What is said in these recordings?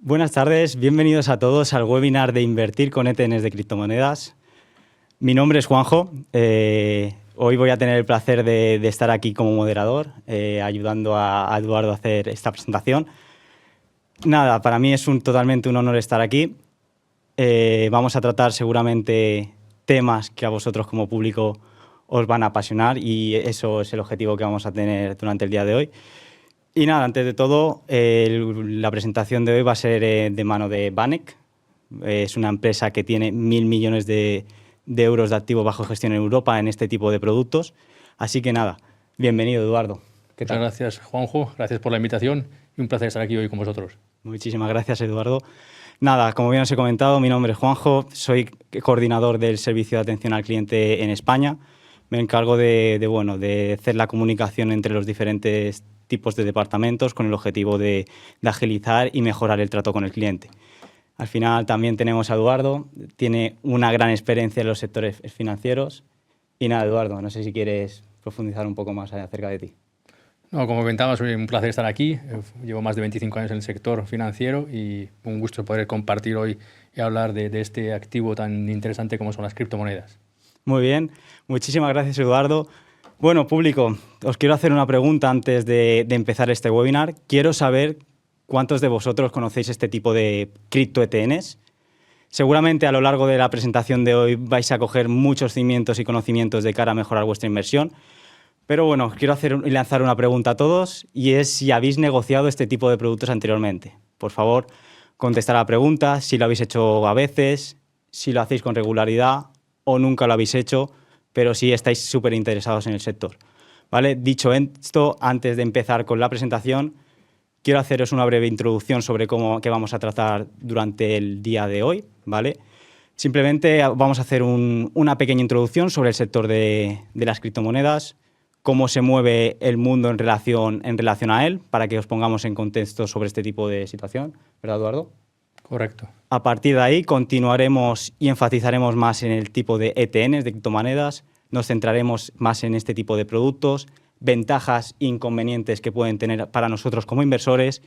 Buenas tardes, bienvenidos a todos al webinar de Invertir con ETNs de criptomonedas. Mi nombre es Juanjo. Hoy voy a tener el placer de estar aquí como moderador, ayudando a Eduardo a hacer esta presentación. Nada, para mí es totalmente un honor estar aquí. Vamos a tratar seguramente temas que a vosotros como público os van a apasionar y eso es el objetivo que vamos a tener durante el día de hoy. Y nada, antes de todo, la presentación de hoy va a ser de mano de Banek. Es una empresa que tiene 1.000 millones de euros de activos bajo gestión en Europa en este tipo de productos. Así que nada, bienvenido, Eduardo. ¿Qué tal? Muchas gracias, Juanjo. Gracias por la invitación y un placer estar aquí hoy con vosotros. Muchísimas gracias, Eduardo. Nada, como bien os he comentado, mi nombre es Juanjo, soy coordinador del servicio de atención al cliente en España. Me encargo de hacer la comunicación entre los diferentes tipos de departamentos con el objetivo de agilizar y mejorar el trato con el cliente. Al final también tenemos a Eduardo, tiene una gran experiencia en los sectores financieros. Y nada, Eduardo, no sé si quieres profundizar un poco más acerca de ti. No, como comentabas, es un placer estar aquí. Llevo más de 25 años en el sector financiero y un gusto poder compartir hoy y hablar de este activo tan interesante como son las criptomonedas. Muy bien, muchísimas gracias, Eduardo. Bueno, público, os quiero hacer una pregunta antes de empezar este webinar. Quiero saber cuántos de vosotros conocéis este tipo de cripto ETNs. Seguramente a lo largo de la presentación de hoy vais a coger muchos cimientos y conocimientos de cara a mejorar vuestra inversión. Pero bueno, quiero lanzar una pregunta a todos y es si habéis negociado este tipo de productos anteriormente. Por favor, contestar a la pregunta, si lo habéis hecho a veces, si lo hacéis con regularidad o nunca lo habéis hecho, pero sí estáis súper interesados en el sector. ¿Vale? Dicho esto, antes de empezar con la presentación, quiero haceros una breve introducción sobre qué vamos a tratar durante el día de hoy. ¿Vale? Simplemente vamos a hacer una pequeña introducción sobre el sector de las criptomonedas, cómo se mueve el mundo en relación a él, para que os pongamos en contexto sobre este tipo de situación. ¿Verdad, Eduardo? Correcto. A partir de ahí continuaremos y enfatizaremos más en el tipo de ETNs, de criptomonedas. Nos centraremos más en este tipo de productos, ventajas e inconvenientes que pueden tener para nosotros como inversores.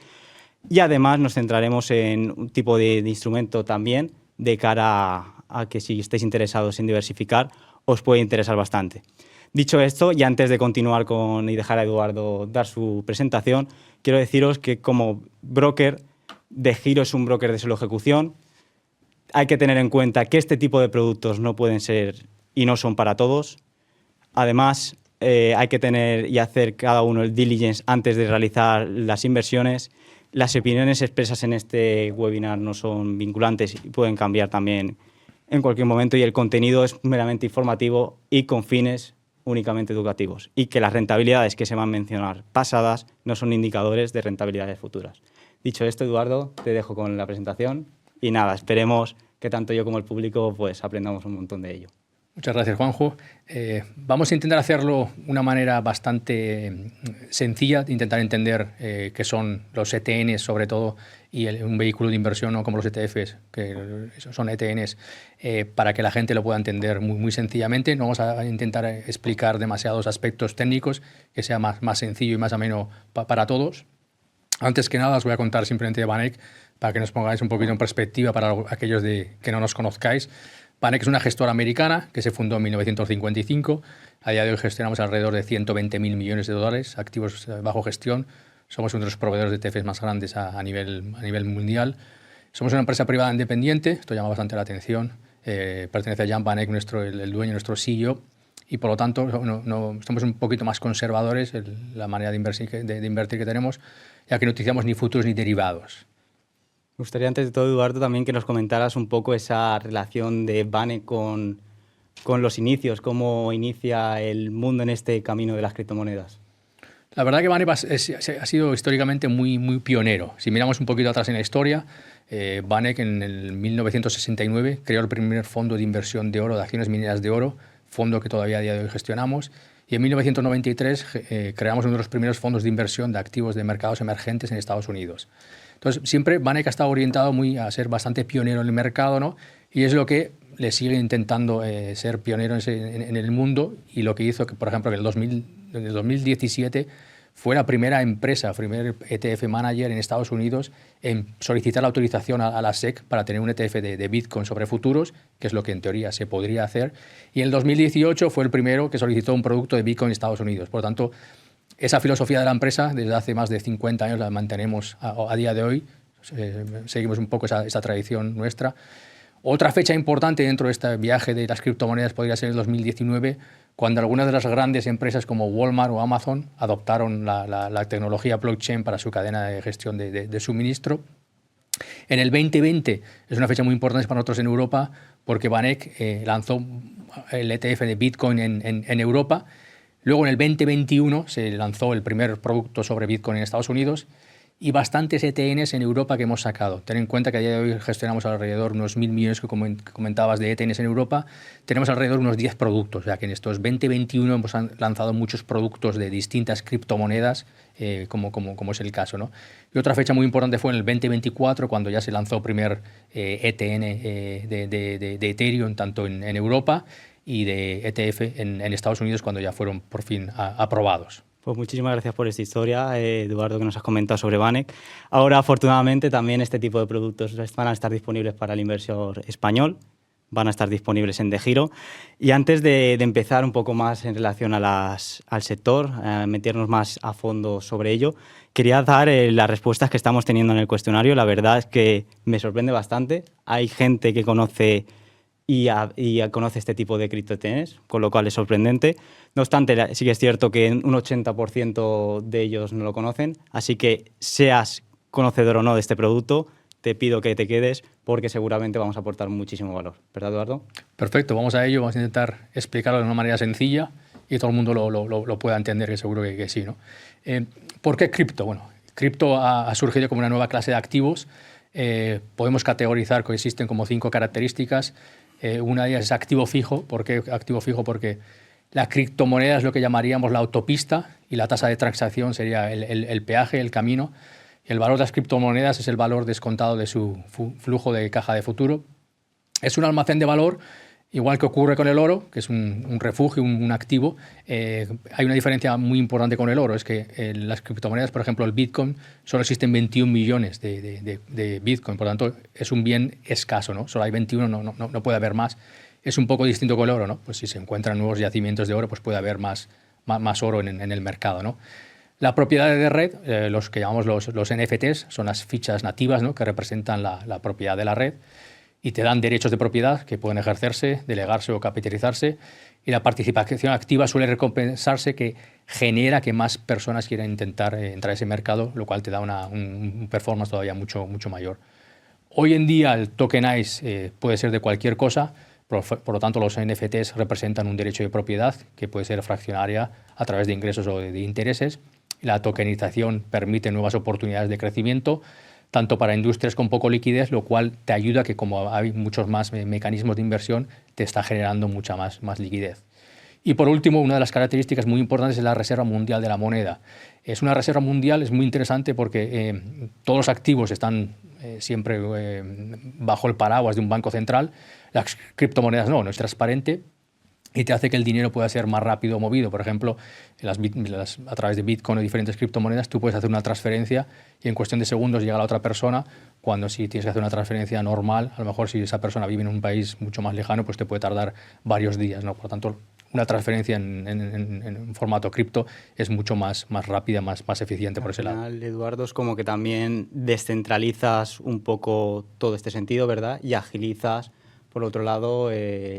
Y además nos centraremos en un tipo de instrumento también de cara a que si estáis interesados en diversificar, os puede interesar bastante. Dicho esto, y antes de continuar y dejar a Eduardo dar su presentación, quiero deciros que como broker, DeGiro es un broker de solo ejecución. Hay que tener en cuenta que este tipo de productos no pueden ser y no son para todos. Además, hay que tener y hacer cada uno el diligence antes de realizar las inversiones. Las opiniones expresas en este webinar no son vinculantes y pueden cambiar también en cualquier momento, y el contenido es meramente informativo y con fines únicamente educativos, y que las rentabilidades que se van a mencionar pasadas no son indicadores de rentabilidades futuras. Dicho esto, Eduardo, te dejo con la presentación y nada, esperemos que tanto yo como el público pues aprendamos un montón de ello. Muchas gracias, Juanjo. Vamos a intentar hacerlo de una manera bastante sencilla, intentar entender qué son los ETNs sobre todo y un vehículo de inversión, ¿no? Como los ETFs, que son ETNs, para que la gente lo pueda entender muy sencillamente. No vamos a intentar explicar demasiados aspectos técnicos, que sea más sencillo y más ameno para todos. Antes que nada os voy a contar simplemente de Banek para que nos pongáis un poquito en perspectiva para aquellos que no nos conozcáis. Banek es una gestora americana que se fundó en 1955. A día de hoy gestionamos alrededor de 120.000 millones de dólares activos bajo gestión. Somos uno de los proveedores de ETFs más grandes a nivel mundial. Somos una empresa privada independiente, esto llama bastante la atención. Pertenece a Jan Banek, el dueño, nuestro CEO, y por lo tanto estamos un poquito más conservadores en la manera de invertir que tenemos, ya que no utilizamos ni futuros ni derivados. Me gustaría, antes de todo, Eduardo, también que nos comentaras un poco esa relación de Banek con los inicios, cómo inicia el mundo en este camino de las criptomonedas. La verdad que Banek ha sido históricamente muy pionero. Si miramos un poquito atrás en la historia, Banek en el 1969 creó el primer fondo de inversión de oro, de acciones mineras de oro, fondo que todavía a día de hoy gestionamos. Y en 1993 creamos uno de los primeros fondos de inversión de activos de mercados emergentes en Estados Unidos. Entonces, siempre Banek ha estado orientado a ser bastante pionero en el mercado, ¿no? Y es lo que le sigue intentando ser pionero en el mundo, y lo que hizo que, por ejemplo, en el 2017 fue la primera empresa, primer ETF manager en Estados Unidos en solicitar la autorización a la SEC para tener un ETF de Bitcoin sobre futuros, que es lo que en teoría se podría hacer. Y en el 2018 fue el primero que solicitó un producto de Bitcoin en Estados Unidos. Por lo tanto, esa filosofía de la empresa, desde hace más de 50 años, la mantenemos a día de hoy. Seguimos un poco esa tradición nuestra. Otra fecha importante dentro de este viaje de las criptomonedas podría ser el 2019, cuando algunas de las grandes empresas como Walmart o Amazon adoptaron la tecnología blockchain para su cadena de gestión de suministro. En el 2020 es una fecha muy importante para nosotros en Europa, porque Vanek lanzó el ETF de Bitcoin en Europa. Luego, en el 2021 se lanzó el primer producto sobre Bitcoin en Estados Unidos y bastantes ETNs en Europa que hemos sacado. Ten en cuenta que a día de hoy gestionamos alrededor de unos 1.000 millones que comentabas de ETNs en Europa. Tenemos alrededor de unos 10 productos, o sea que en estos 2021 hemos lanzado muchos productos de distintas criptomonedas, como es el caso, ¿no? Y otra fecha muy importante fue en el 2024, cuando ya se lanzó el primer ETN de Ethereum, tanto en Europa, y de ETF en Estados Unidos, cuando ya fueron por fin aprobados. Pues muchísimas gracias por esta historia, Eduardo, que nos has comentado sobre Vanek. Ahora, afortunadamente, también este tipo de productos van a estar disponibles para el inversor español, van a estar disponibles en DeGiro. Y antes de empezar un poco más en relación al sector, meternos más a fondo sobre ello, quería dar las respuestas que estamos teniendo en el cuestionario. La verdad es que me sorprende bastante. Hay gente que conoce y conoce este tipo de cripto-ETNs, con lo cual es sorprendente. No obstante, sí que es cierto que un 80% de ellos no lo conocen, así que seas conocedor o no de este producto, te pido que te quedes porque seguramente vamos a aportar muchísimo valor. ¿Verdad, Eduardo? Perfecto, vamos a ello, vamos a intentar explicarlo de una manera sencilla y todo el mundo lo pueda entender, que seguro que sí, ¿no? ¿Por qué cripto? Bueno, cripto ha surgido como una nueva clase de activos. Podemos categorizar que existen como 5 características. Una de ellas es activo fijo. ¿Por qué activo fijo? Porque la criptomoneda es lo que llamaríamos la autopista y la tasa de transacción sería el peaje, el camino. El valor de las criptomonedas es el valor descontado de su flujo de caja de futuro. Es un almacén de valor, igual que ocurre con el oro, que es un refugio, un activo. Hay una diferencia muy importante con el oro, es que las criptomonedas, por ejemplo, el Bitcoin, solo existen 21 millones de Bitcoin, por lo tanto es un bien escaso, ¿no? Solo hay 21, no puede haber más. Es un poco distinto con el oro, ¿no? Pues si se encuentran nuevos yacimientos de oro, pues puede haber más oro en el mercado, ¿no? La propiedad de red, los que llamamos los NFTs, son las fichas nativas, ¿no?, que representan la propiedad de la red y te dan derechos de propiedad que pueden ejercerse, delegarse o capitalizarse. Y la participación activa suele recompensarse, que genera que más personas quieran intentar entrar a ese mercado, lo cual te da un performance todavía mucho mayor. Hoy en día el tokenize puede ser de cualquier cosa, por lo tanto los NFTs representan un derecho de propiedad que puede ser fraccionaria a través de ingresos o de intereses. La tokenización permite nuevas oportunidades de crecimiento, tanto para industrias con poco liquidez, lo cual te ayuda, que como hay muchos más mecanismos de inversión, te está generando mucha más liquidez. Y por último, una de las características muy importantes es la Reserva Mundial de la Moneda. Es una reserva mundial, es muy interesante porque todos los activos están siempre bajo el paraguas de un banco central. Las criptomonedas no es transparente y te hace que el dinero pueda ser más rápido movido. Por ejemplo, a través de Bitcoin o diferentes criptomonedas, tú puedes hacer una transferencia y en cuestión de segundos llega a la otra persona, cuando si tienes que hacer una transferencia normal, a lo mejor si esa persona vive en un país mucho más lejano, pues te puede tardar varios días, ¿no? Por lo tanto, una transferencia en formato cripto es mucho más rápida, más eficiente por ese lado. Eduardo, es como que también descentralizas un poco todo este sentido, ¿verdad? Y agilizas, por otro lado,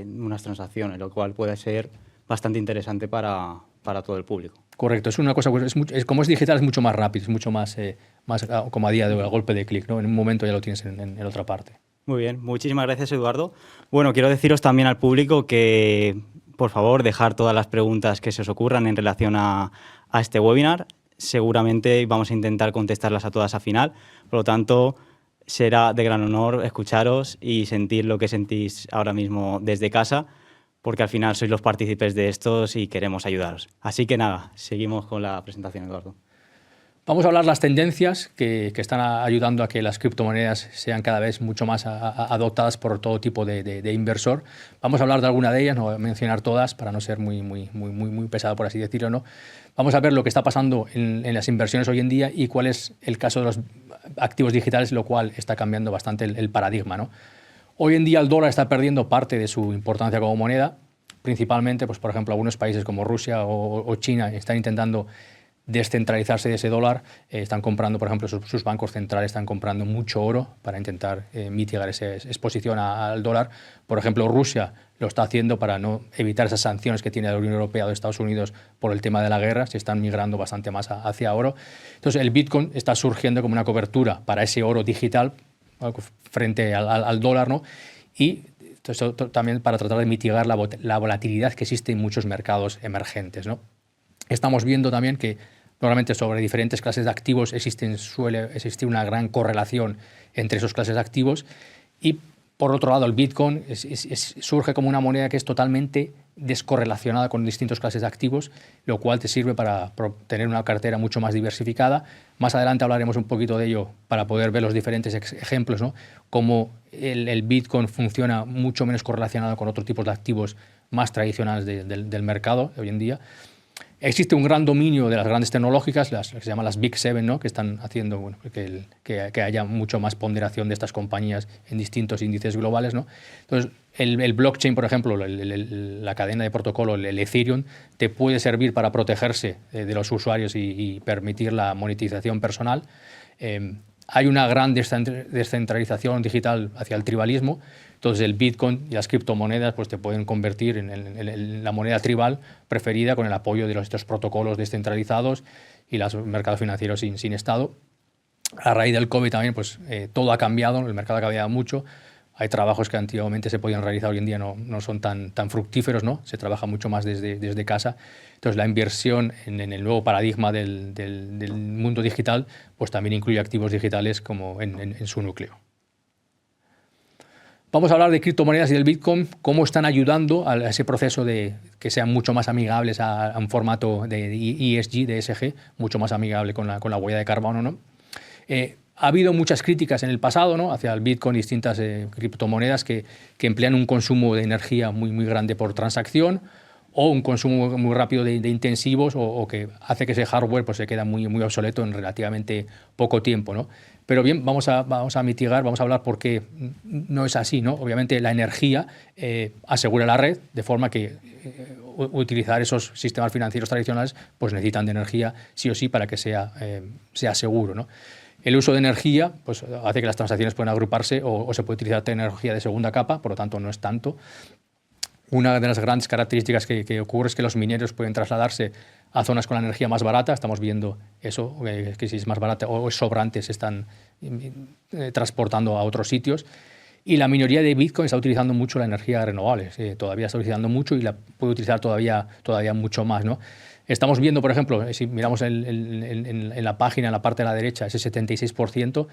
unas transacciones, lo cual puede ser bastante interesante para todo el público. Correcto, es una cosa, como es digital, es mucho más rápido, es mucho más como a día de hoy, a golpe de clic, ¿no? En un momento ya lo tienes en otra parte. Muy bien, muchísimas gracias, Eduardo. Bueno, quiero deciros también al público que, por favor, dejar todas las preguntas que se os ocurran en relación a este webinar. Seguramente vamos a intentar contestarlas a todas al final. Por lo tanto, será de gran honor escucharos y sentir lo que sentís ahora mismo desde casa, porque al final sois los partícipes de estos y queremos ayudaros. Así que nada, seguimos con la presentación, Eduardo. Vamos a hablar de las tendencias que están ayudando a que las criptomonedas sean cada vez mucho más adoptadas por todo tipo de inversor. Vamos a hablar de alguna de ellas, no voy a mencionar todas para no ser muy pesado, por así decirlo, ¿no? Vamos a ver lo que está pasando en las inversiones hoy en día y cuál es el caso de los activos digitales, lo cual está cambiando bastante el paradigma, ¿no? Hoy en día el dólar está perdiendo parte de su importancia como moneda, principalmente, pues, por ejemplo, algunos países como Rusia o China están intentando descentralizarse de ese dólar, están comprando, por ejemplo, sus bancos centrales están comprando mucho oro para intentar mitigar esa exposición al dólar. Por ejemplo, Rusia lo está haciendo para no evitar esas sanciones que tiene la Unión Europea o de Estados Unidos por el tema de la guerra, se están migrando bastante más hacia oro. Entonces, el Bitcoin está surgiendo como una cobertura para ese oro digital frente al dólar, ¿no? Y entonces, también para tratar de mitigar la volatilidad que existe en muchos mercados emergentes, ¿no? Estamos viendo también que normalmente sobre diferentes clases de activos suele existir una gran correlación entre esas clases de activos y por otro lado el Bitcoin surge como una moneda que es totalmente descorrelacionada con distintas clases de activos, lo cual te sirve para tener una cartera mucho más diversificada. Más adelante hablaremos un poquito de ello para poder ver los diferentes ejemplos, ¿no? Cómo el Bitcoin funciona mucho menos correlacionado con otros tipos de activos más tradicionales del mercado hoy en día. Existe un gran dominio de las grandes tecnológicas, las que se llaman las Big Seven, ¿no? Que están haciendo que haya mucho más ponderación de estas compañías en distintos índices globales, ¿no? Entonces, el blockchain, por ejemplo, la cadena de protocolo, el Ethereum, te puede servir para protegerse de los usuarios y permitir la monetización personal. Hay una gran descentralización digital hacia el tribalismo. Entonces el Bitcoin y las criptomonedas pues, te pueden convertir en la moneda tribal preferida con el apoyo de estos protocolos descentralizados y los mercados financieros sin Estado. A raíz del COVID también pues, todo ha cambiado, el mercado ha cambiado mucho. Hay trabajos que antiguamente se podían realizar, hoy en día no son tan fructíferos, ¿no? Se trabaja mucho más desde casa. Entonces la inversión en el nuevo paradigma del mundo digital pues, también incluye activos digitales como en su núcleo. Vamos a hablar de criptomonedas y del Bitcoin, cómo están ayudando a ese proceso de que sean mucho más amigables a un formato de ESG, de ESG, mucho más amigable con la huella de carbono, ¿no? Ha habido muchas críticas en el pasado, ¿no? Hacia el Bitcoin y distintas criptomonedas que emplean un consumo de energía muy grande por transacción o un consumo muy rápido de intensivos o que hace que ese hardware pues, se queda muy obsoleto en relativamente poco tiempo, ¿no? Pero bien, vamos a mitigar, vamos a hablar por qué no es así, ¿no? Obviamente la energía asegura la red, de forma que utilizar esos sistemas financieros tradicionales pues necesitan de energía sí o sí para que sea seguro, ¿no? El uso de energía pues, hace que las transacciones puedan agruparse o se puede utilizar tecnología de segunda capa, por lo tanto no es tanto. Una de las grandes características que ocurre es que los mineros pueden trasladarse a zonas con la energía más barata. Estamos viendo eso, que si es más barata o es sobrante se están transportando a otros sitios. Y la minoría de Bitcoin está utilizando mucho la energía renovable. Todavía está utilizando mucho y la puede utilizar todavía mucho más, ¿no? Estamos viendo, por ejemplo, si miramos en la página, en la parte de la derecha, ese 76%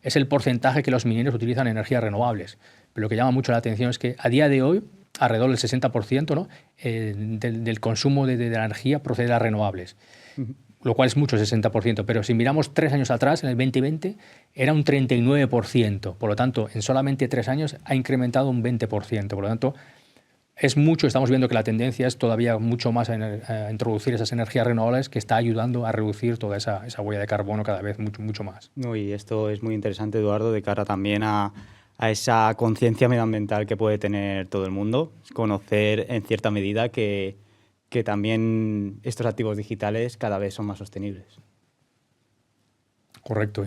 es el porcentaje que los mineros utilizan energías renovables. Pero lo que llama mucho la atención es que a día de hoy, alrededor del 60%, ¿no? Del consumo de la energía procede de las renovables, lo cual es mucho, 60%. Pero si miramos 3 años atrás, en el 2020, era un 39%. Por lo tanto, en solamente 3 años ha incrementado un 20%. Por lo tanto, es mucho. Estamos viendo que la tendencia es todavía mucho más a introducir esas energías renovables que está ayudando a reducir toda esa huella de carbono cada vez mucho más. No, y esto es muy interesante, Eduardo, de cara también a esa conciencia medioambiental que puede tener todo el mundo, conocer en cierta medida que también estos activos digitales cada vez son más sostenibles. Correcto.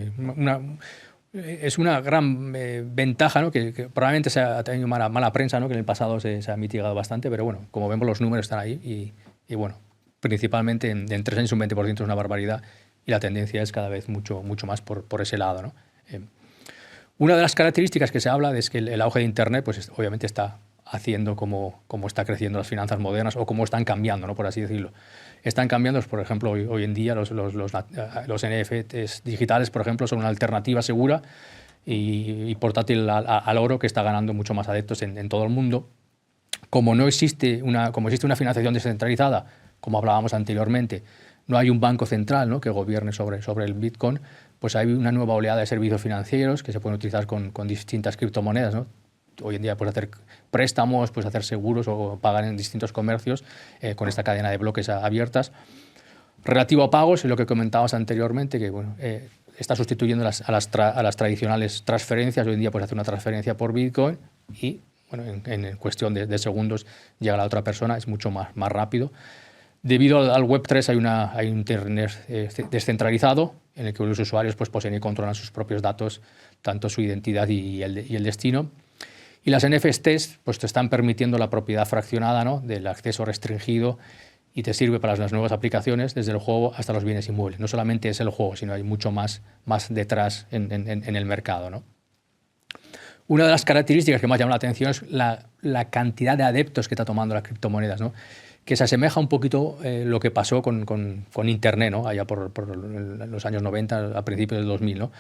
Es una gran ventaja, ¿no? que probablemente se ha tenido mala prensa, ¿no? Que en el pasado se ha mitigado bastante, pero bueno, como vemos los números están ahí y bueno, principalmente en 3 años un 20% es una barbaridad y la tendencia es cada vez mucho más por ese lado, ¿no? Una de las características que se habla es que el auge de Internet pues obviamente está haciendo cómo está creciendo las finanzas modernas o cómo están cambiando, ¿no? Por así decirlo. Están cambiando, por ejemplo, hoy en día los NFTs digitales, por ejemplo, son una alternativa segura y portátil al oro que está ganando mucho más adeptos en todo el mundo. Como existe una financiación descentralizada, como hablábamos anteriormente, no hay un banco central, ¿no?, que gobierne sobre el Bitcoin, pues hay una nueva oleada de servicios financieros que se pueden utilizar con distintas criptomonedas, ¿no? Hoy en día puedes hacer préstamos, puedes hacer seguros o pagar en distintos comercios con esta cadena de bloques abiertas. Relativo a pagos, es lo que comentabas anteriormente, que bueno, está sustituyendo a las tradicionales transferencias. Hoy en día puedes hacer una transferencia por Bitcoin y bueno, en cuestión de segundos llega a la otra persona, es mucho más rápido. Debido al Web3 hay un Internet descentralizado en el que los usuarios pues, poseen y controlan sus propios datos, tanto su identidad y el destino. Y las NFTs pues, te están permitiendo la propiedad fraccionada, ¿no?, del acceso restringido, y te sirve para las nuevas aplicaciones, desde el juego hasta los bienes inmuebles. No solamente es el juego, sino hay mucho más detrás en el mercado, ¿no? Una de las características que más llama la atención es la cantidad de adeptos que está tomando las criptomonedas, ¿no?, que se asemeja un poquito lo que pasó con Internet, ¿no?, allá por los años 90, a principios del 2000, ¿no?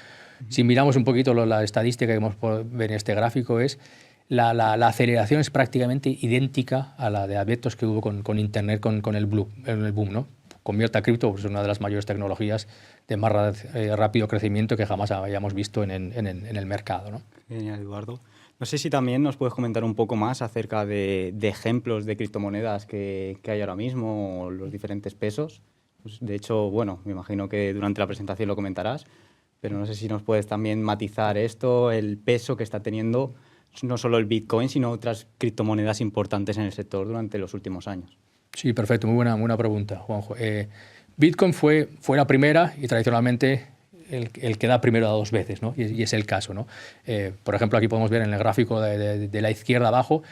Si miramos un poquito la estadística que podemos ver en este gráfico, es la aceleración es prácticamente idéntica a la de adeptos que hubo con Internet, con el boom, ¿no? Convierte a cripto, pues es una de las mayores tecnologías de más rápido crecimiento que jamás hayamos visto en el mercado, ¿no? Genial, Eduardo. No sé si también nos puedes comentar un poco más acerca de ejemplos de criptomonedas que hay ahora mismo, o los diferentes pesos. Pues, de hecho, bueno, me imagino que durante la presentación lo comentarás, pero no sé si nos puedes también matizar esto, el peso que está teniendo no solo el Bitcoin, sino otras criptomonedas importantes en el sector durante los últimos años. Sí, perfecto. Muy buena pregunta, Juanjo. Bitcoin fue la primera y tradicionalmente el que da primero a dos veces, ¿no? Y es el caso, ¿no? Por ejemplo, aquí podemos ver en el gráfico de la izquierda abajo,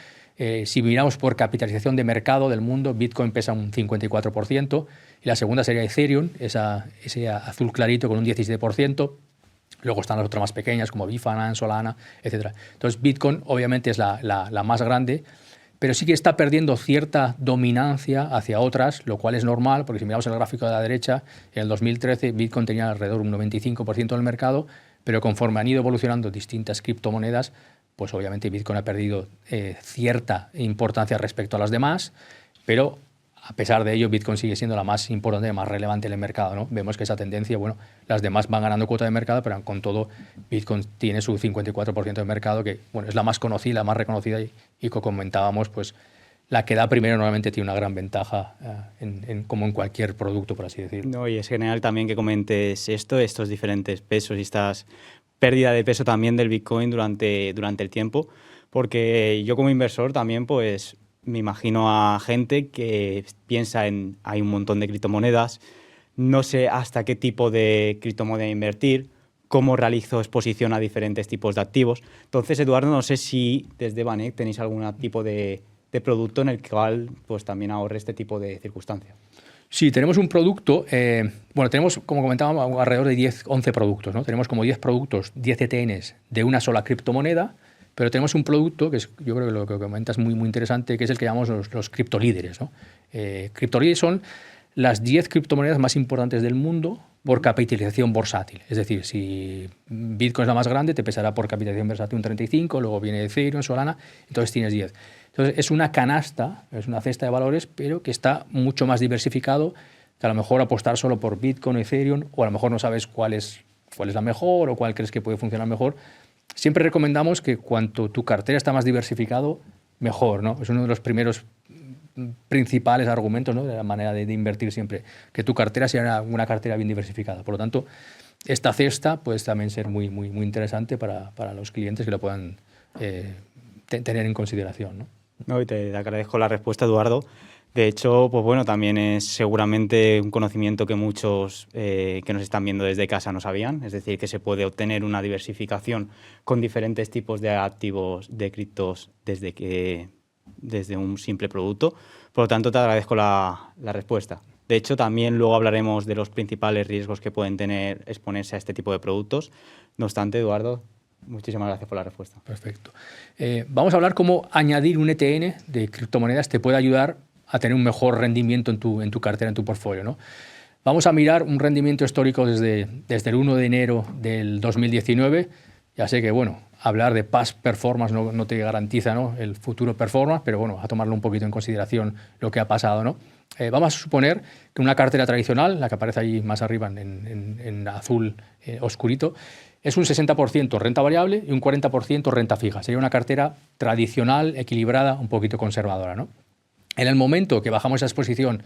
si miramos por capitalización de mercado del mundo, Bitcoin pesa un 54%, y la segunda sería Ethereum, ese azul clarito con un 17%. Luego están las otras más pequeñas como Binance, Solana, etc. Entonces, Bitcoin obviamente es la más grande, pero sí que está perdiendo cierta dominancia hacia otras, lo cual es normal, porque si miramos el gráfico de la derecha, en el 2013 Bitcoin tenía alrededor de un 95% del mercado, pero conforme han ido evolucionando distintas criptomonedas, pues obviamente Bitcoin ha perdido cierta importancia respecto a las demás, pero a pesar de ello, Bitcoin sigue siendo la más importante, más relevante en el mercado, ¿no? Vemos que esa tendencia, bueno, las demás van ganando cuota de mercado, pero con todo, Bitcoin tiene su 54% de mercado, que bueno, es la más conocida, la más reconocida, y como comentábamos, pues la que da primero normalmente tiene una gran ventaja como en cualquier producto, por así decirlo. No, y es genial también que comentes estos diferentes pesos y estas pérdida de peso también del Bitcoin durante el tiempo, porque yo como inversor también pues me imagino a gente que piensa hay un montón de criptomonedas, no sé hasta qué tipo de criptomoneda invertir, cómo realizo exposición a diferentes tipos de activos. Entonces, Eduardo, no sé si desde Banek tenéis algún tipo de producto en el cual pues también ahorre este tipo de circunstancias. Sí, tenemos un producto, bueno, tenemos, como comentábamos, alrededor de 10, 11 productos, ¿no? Tenemos como 10 productos, 10 ETNs de una sola criptomoneda, pero tenemos un producto que es, yo creo que lo que comentas es muy interesante, que es el que llamamos los criptolíderes, ¿no? Criptolíderes son las 10 criptomonedas más importantes del mundo por capitalización bursátil. Es decir, si Bitcoin es la más grande, te pesará por capitalización bursátil un 35, luego viene Ethereum, Solana, entonces tienes 10. Entonces es una canasta, es una cesta de valores, pero que está mucho más diversificado que a lo mejor apostar solo por Bitcoin o Ethereum, o a lo mejor no sabes cuál es la mejor o cuál crees que puede funcionar mejor. Siempre recomendamos que cuanto tu cartera está más diversificado, mejor, ¿no? Es uno de los primeros principales argumentos, ¿no?, de la manera de invertir siempre, que tu cartera sea una cartera bien diversificada. Por lo tanto, esta cesta puede también ser muy interesante para los clientes que lo puedan tener en consideración, ¿no? No, y te agradezco la respuesta, Eduardo. De hecho, pues bueno, también es seguramente un conocimiento que muchos que nos están viendo desde casa no sabían. Es decir, que se puede obtener una diversificación con diferentes tipos de activos de criptos desde un simple producto. Por lo tanto, te agradezco la respuesta. De hecho, también luego hablaremos de los principales riesgos que pueden tener exponerse a este tipo de productos. No obstante, Eduardo, muchísimas gracias por la respuesta. Perfecto. Vamos a hablar cómo añadir un ETN de criptomonedas te puede ayudar a tener un mejor rendimiento en tu cartera, en tu portfolio, ¿no? Vamos a mirar un rendimiento histórico desde el 1 de enero del 2019. Ya sé que, bueno, hablar de past performance no te garantiza, ¿no?, el futuro performance, pero bueno, a tomarlo un poquito en consideración lo que ha pasado, ¿no? Vamos a suponer que una cartera tradicional, la que aparece ahí más arriba en azul oscurito, es un 60% renta variable y un 40% renta fija. Sería una cartera tradicional, equilibrada, un poquito conservadora, ¿no? En el momento que bajamos esa exposición,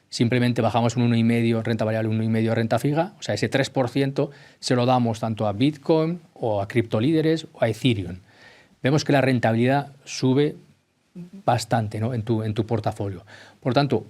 simplemente bajamos un 1,5% renta variable, 1,5% renta fija, o sea, ese 3% se lo damos tanto a Bitcoin o a criptolíderes o a Ethereum. Vemos que la rentabilidad sube bastante, ¿no?, en tu portafolio. Por tanto,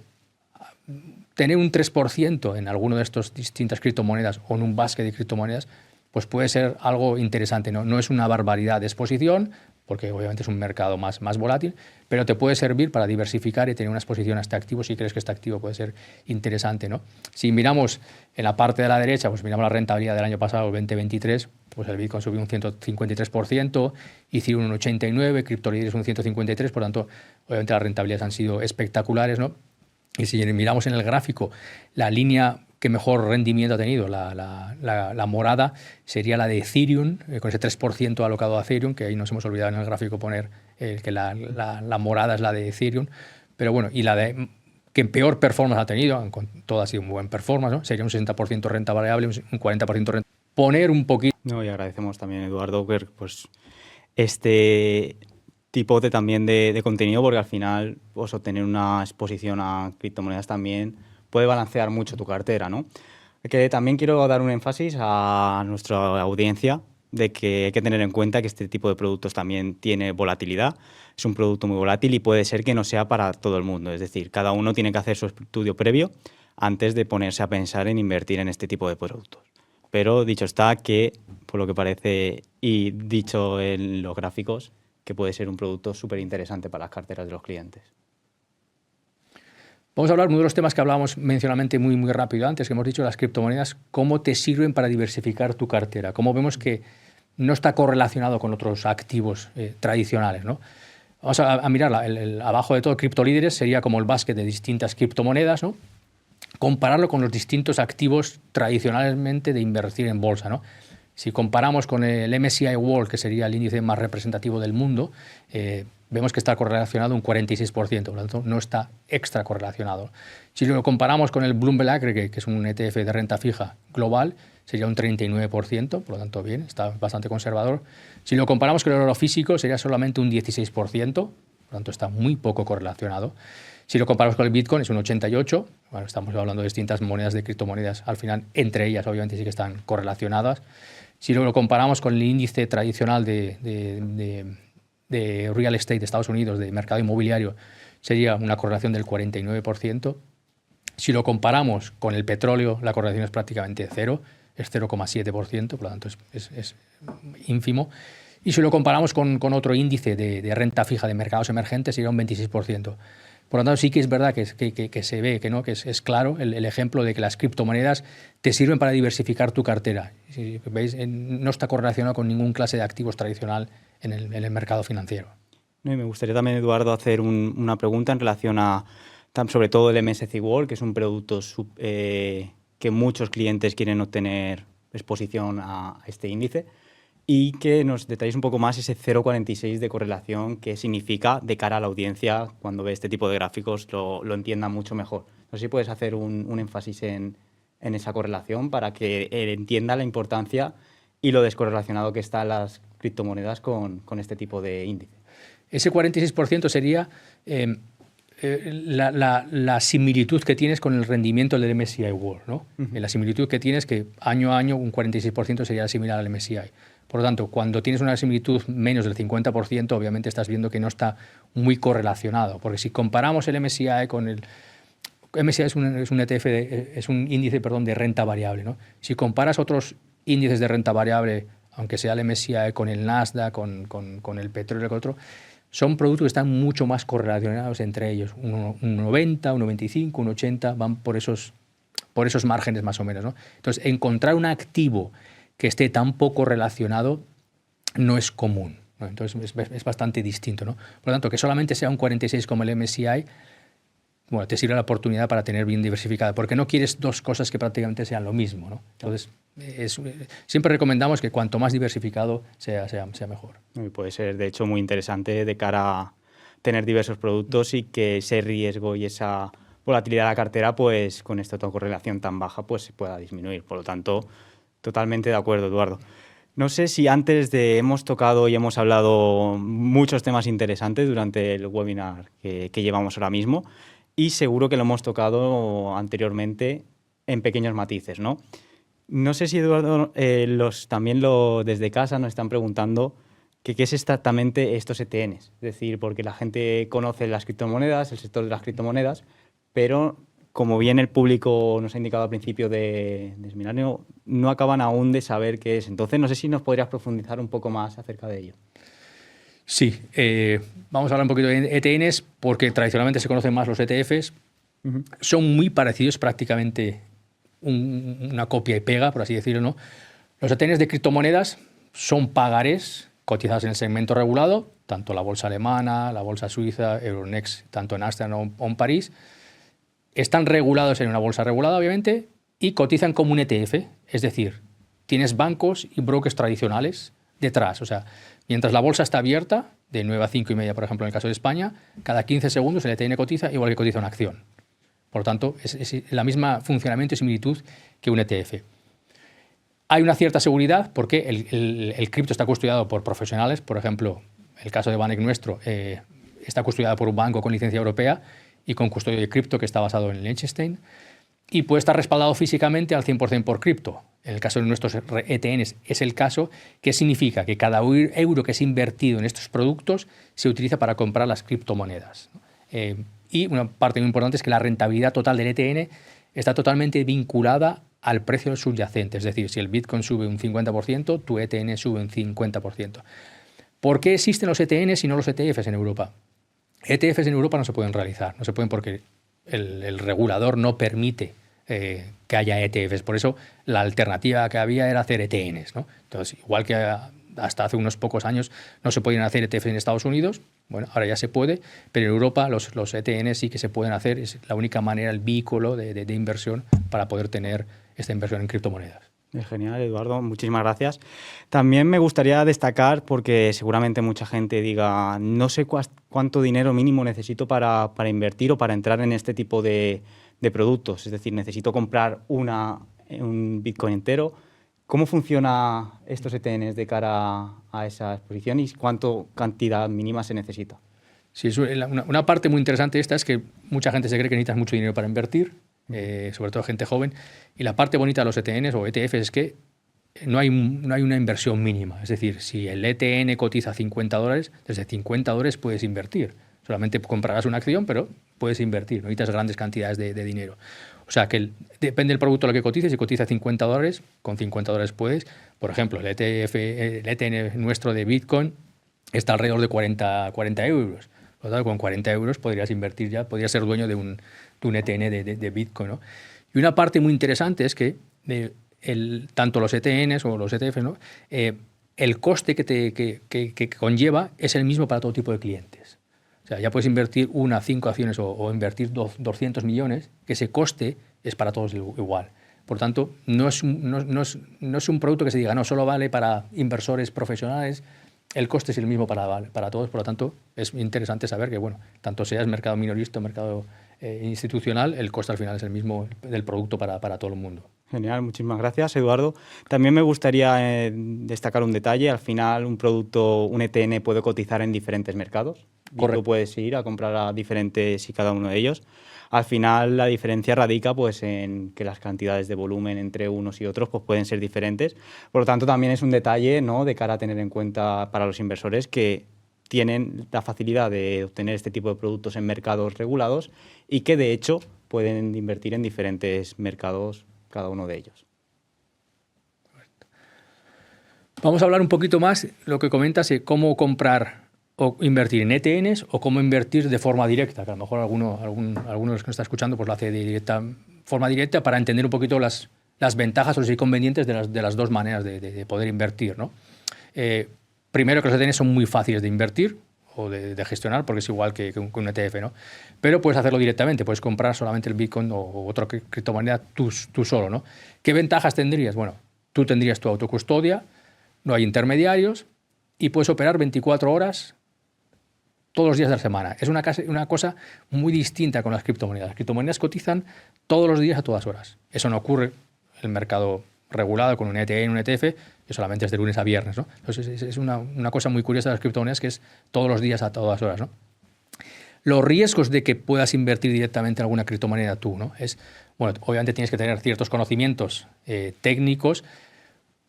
tener un 3% en alguno de estas distintas criptomonedas o en un basket de criptomonedas, pues puede ser algo interesante, ¿no? No es una barbaridad de exposición, porque obviamente es un mercado más volátil, pero te puede servir para diversificar y tener una exposición a este activo si crees que este activo puede ser interesante, ¿no? Si miramos en la parte de la derecha, pues miramos la rentabilidad del año pasado, el 2023, pues el Bitcoin subió un 153%, Ethereum un 89%, criptolíderes un 153%, por tanto, obviamente las rentabilidades han sido espectaculares, ¿no? Y si miramos en el gráfico, la línea que mejor rendimiento ha tenido, la morada, sería la de Ethereum, con ese 3% alocado a Ethereum, que ahí nos hemos olvidado en el gráfico poner que la morada es la de Ethereum. Pero bueno, y la de que peor performance ha tenido, con todo ha sido un buen performance, ¿no? Sería un 60% renta variable, un 40% renta. Poner un poquito... No, y agradecemos también, Eduardo, que pues este tipo también de contenido, porque al final pues, obtener una exposición a criptomonedas también puede balancear mucho tu cartera, ¿no? Que también quiero dar un énfasis a nuestra audiencia de que hay que tener en cuenta que este tipo de productos también tiene volatilidad, es un producto muy volátil y puede ser que no sea para todo el mundo, es decir, cada uno tiene que hacer su estudio previo antes de ponerse a pensar en invertir en este tipo de productos. Pero dicho está que, por lo que parece y dicho en los gráficos, que puede ser un producto súper interesante para las carteras de los clientes. Vamos a hablar de uno de los temas que hablábamos mencionadamente muy rápido antes, que hemos dicho, las criptomonedas, cómo te sirven para diversificar tu cartera. Cómo vemos que no está correlacionado con otros activos tradicionales, ¿no? Vamos a mirar abajo de todo, criptolíderes sería como el basket de distintas criptomonedas, ¿no? Compararlo con los distintos activos tradicionalmente de invertir en bolsa, ¿no? Si comparamos con el MSCI World, que sería el índice más representativo del mundo, vemos que está correlacionado un 46%, por lo tanto no está extra correlacionado. Si lo comparamos con el Bloomberg Aggregate, que es un ETF de renta fija global, sería un 39%, por lo tanto bien, está bastante conservador. Si lo comparamos con el oro físico, sería solamente un 16%, por lo tanto está muy poco correlacionado. Si lo comparamos con el Bitcoin, es un 88%. Bueno, estamos hablando de distintas monedas de criptomonedas, al final entre ellas obviamente sí que están correlacionadas. Si lo comparamos con el índice tradicional de real estate de Estados Unidos, de mercado inmobiliario, sería una correlación del 49%. Si lo comparamos con el petróleo, la correlación es prácticamente cero, es 0,7%, por lo tanto es ínfimo. Y si lo comparamos con otro índice de renta fija de mercados emergentes, sería un 26%. Por lo tanto, sí que es verdad que se ve, ¿no?, que es claro el ejemplo de que las criptomonedas te sirven para diversificar tu cartera. Si veis, no está correlacionado con ningún clase de activos tradicional en el mercado financiero. No, y me gustaría también, Eduardo, hacer una pregunta en relación a, sobre todo, el MSCI World, que es un producto que muchos clientes quieren obtener exposición a este índice, y que nos detalles un poco más ese 0,46 de correlación, que significa de cara a la audiencia cuando ve este tipo de gráficos lo entienda mucho mejor. No sé si puedes hacer un énfasis en esa correlación para que él entienda la importancia y lo descorrelacionado que están las criptomonedas con este tipo de índice. Ese 46% sería la similitud que tienes con el rendimiento del MSCI World, ¿no? La similitud que tienes, que año a año un 46% sería similar al MSCI. Por lo tanto, cuando tienes una similitud menos del 50%, obviamente estás viendo que no está muy correlacionado. Porque si comparamos el MSCI con el... MSCI es un ETF, es un índice, de renta variable, ¿no? Si comparas otros índices de renta variable, aunque sea el MSCI con el Nasdaq, con el petróleo, con otro, son productos que están mucho más correlacionados entre ellos. Un 90, un 95, un 80, van por esos márgenes más o menos, ¿no? Entonces, encontrar un activo que esté tan poco relacionado no es común, ¿no? Entonces es bastante distinto, ¿no? Por lo tanto, que solamente sea un 46 como el MSCI, bueno, te sirve la oportunidad para tener bien diversificada, porque no quieres dos cosas que prácticamente sean lo mismo, ¿no? Entonces, siempre recomendamos que cuanto más diversificado sea mejor. Y puede ser, de hecho, muy interesante de cara a tener diversos productos y que ese riesgo y esa volatilidad de la cartera, pues con esta autocorrelación tan baja, pues se pueda disminuir. Por lo tanto, totalmente de acuerdo, Eduardo. No sé si hemos tocado y hemos hablado muchos temas interesantes durante el webinar que llevamos ahora mismo, y seguro que lo hemos tocado anteriormente en pequeños matices, ¿no? No sé si, Eduardo, desde casa nos están preguntando qué es exactamente estos ETNs. Es decir, porque la gente conoce las criptomonedas, el sector de las criptomonedas, pero como bien el público nos ha indicado al principio de Smilenio, no acaban aún de saber qué es. Entonces, no sé si nos podrías profundizar un poco más acerca de ello. Sí, vamos a hablar un poquito de ETNs porque tradicionalmente se conocen más los ETFs. Son muy parecidos, prácticamente una copia y pega, por así decirlo, ¿no? Los ETNs de criptomonedas son pagarés cotizados en el segmento regulado, tanto la bolsa alemana, la bolsa suiza, Euronext, tanto en Ámsterdam o en París. Están regulados en una bolsa regulada, obviamente, y cotizan como un ETF. Es decir, tienes bancos y brokers tradicionales detrás. O sea, mientras la bolsa está abierta, de 9 a 5 y media, por ejemplo, en el caso de España, cada 15 segundos el ETN cotiza igual que cotiza una acción. Por lo tanto, es la misma funcionamiento y similitud que un ETF. Hay una cierta seguridad porque el cripto está custodiado por profesionales. Por ejemplo, el caso de Banek nuestro está custodiado por un banco con licencia europea y con custodio de cripto que está basado en Liechtenstein, y puede estar respaldado físicamente al 100% por cripto. En el caso de nuestros ETNs es el caso, que significa que cada euro que es invertido en estos productos se utiliza para comprar las criptomonedas. Y una parte muy importante es que la rentabilidad total del ETN está totalmente vinculada al precio subyacente. Es decir, si el Bitcoin sube un 50%, tu ETN sube un 50%. ¿Por qué existen los ETNs y no los ETFs en Europa? ETFs en Europa no se pueden realizar, no se pueden porque el regulador no permite que haya ETFs. Por eso la alternativa que había era hacer ETNs, ¿no? Entonces, igual que hasta hace unos pocos años no se podían hacer ETFs en Estados Unidos, bueno, ahora ya se puede, pero en Europa los ETNs sí que se pueden hacer. Es la única manera, el vehículo de inversión para poder tener esta inversión en criptomonedas. Genial, Eduardo, muchísimas gracias. También me gustaría destacar, porque seguramente mucha gente diga, no sé cuánto dinero mínimo necesito para invertir o para entrar en este tipo de productos. Es decir, necesito comprar un Bitcoin entero. ¿Cómo funcionan estos ETNs de cara a esa exposición y cuánto cantidad mínima se necesita? Sí, una parte muy interesante esta es que mucha gente se cree que necesitas mucho dinero para invertir, sobre todo gente joven, y la parte bonita de los ETNs o ETFs es que no hay una inversión mínima. Es decir, si el ETN cotiza $50, desde $50 puedes invertir. Solamente comprarás una acción, pero puedes invertir, no necesitas grandes cantidades de dinero. O sea, que depende del producto a lo que cotices. Si cotiza $50, con $50 puedes. Por ejemplo, el ETN nuestro de Bitcoin está alrededor de 40 euros. Por lo tanto, con 40 euros podrías invertir ya, podrías ser dueño de un ETN de Bitcoin, ¿no? Y una parte muy interesante es que tanto los ETNs o los ETFs, ¿no? El coste que conlleva es el mismo para todo tipo de clientes. O sea, ya puedes invertir 5 acciones o invertir 200 millones, que ese coste es para todos igual. Por tanto, no es un producto que se diga, no, solo vale para inversores profesionales. El coste es el mismo para todos. Por lo tanto, es interesante saber que, bueno, tanto seas mercado minorista o mercado institucional, el coste al final es el mismo del producto para todo el mundo. Genial, muchísimas gracias, Eduardo. También me gustaría destacar un detalle. Al final, un ETN puede cotizar en diferentes mercados. Correcto. Tú puedes ir a comprar a diferentes y cada uno de ellos. Al final, la diferencia radica pues, en que las cantidades de volumen entre unos y otros pues, pueden ser diferentes. Por lo tanto, también es un detalle, ¿no?, de cara a tener en cuenta para los inversores que tienen la facilidad de obtener este tipo de productos en mercados regulados y que, de hecho, pueden invertir en diferentes mercados cada uno de ellos. Vamos a hablar un poquito más, lo que comentas, cómo comprar o invertir en ETNs o cómo invertir de forma directa, que a lo mejor alguno de los que nos está escuchando pues lo hace de forma directa para entender un poquito las ventajas o los inconvenientes de las dos maneras de poder invertir, ¿no? Primero, que los ETNs son muy fáciles de invertir o de gestionar, porque es igual que un ETF, ¿no? Pero puedes hacerlo directamente, puedes comprar solamente el Bitcoin o otra criptomoneda tú solo, ¿no? ¿Qué ventajas tendrías? Bueno, tú tendrías tu autocustodia, no hay intermediarios y puedes operar 24 horas todos los días de la semana. Es una cosa muy distinta con las criptomonedas. Las criptomonedas cotizan todos los días a todas horas. Eso no ocurre en el mercado regulado con un ETN, un ETF, que solamente es de lunes a viernes, ¿no? Entonces es una cosa muy curiosa de las criptomonedas, que es todos los días a todas horas, ¿no? Los riesgos de que puedas invertir directamente en alguna criptomoneda tú, ¿no? Bueno, obviamente tienes que tener ciertos conocimientos técnicos.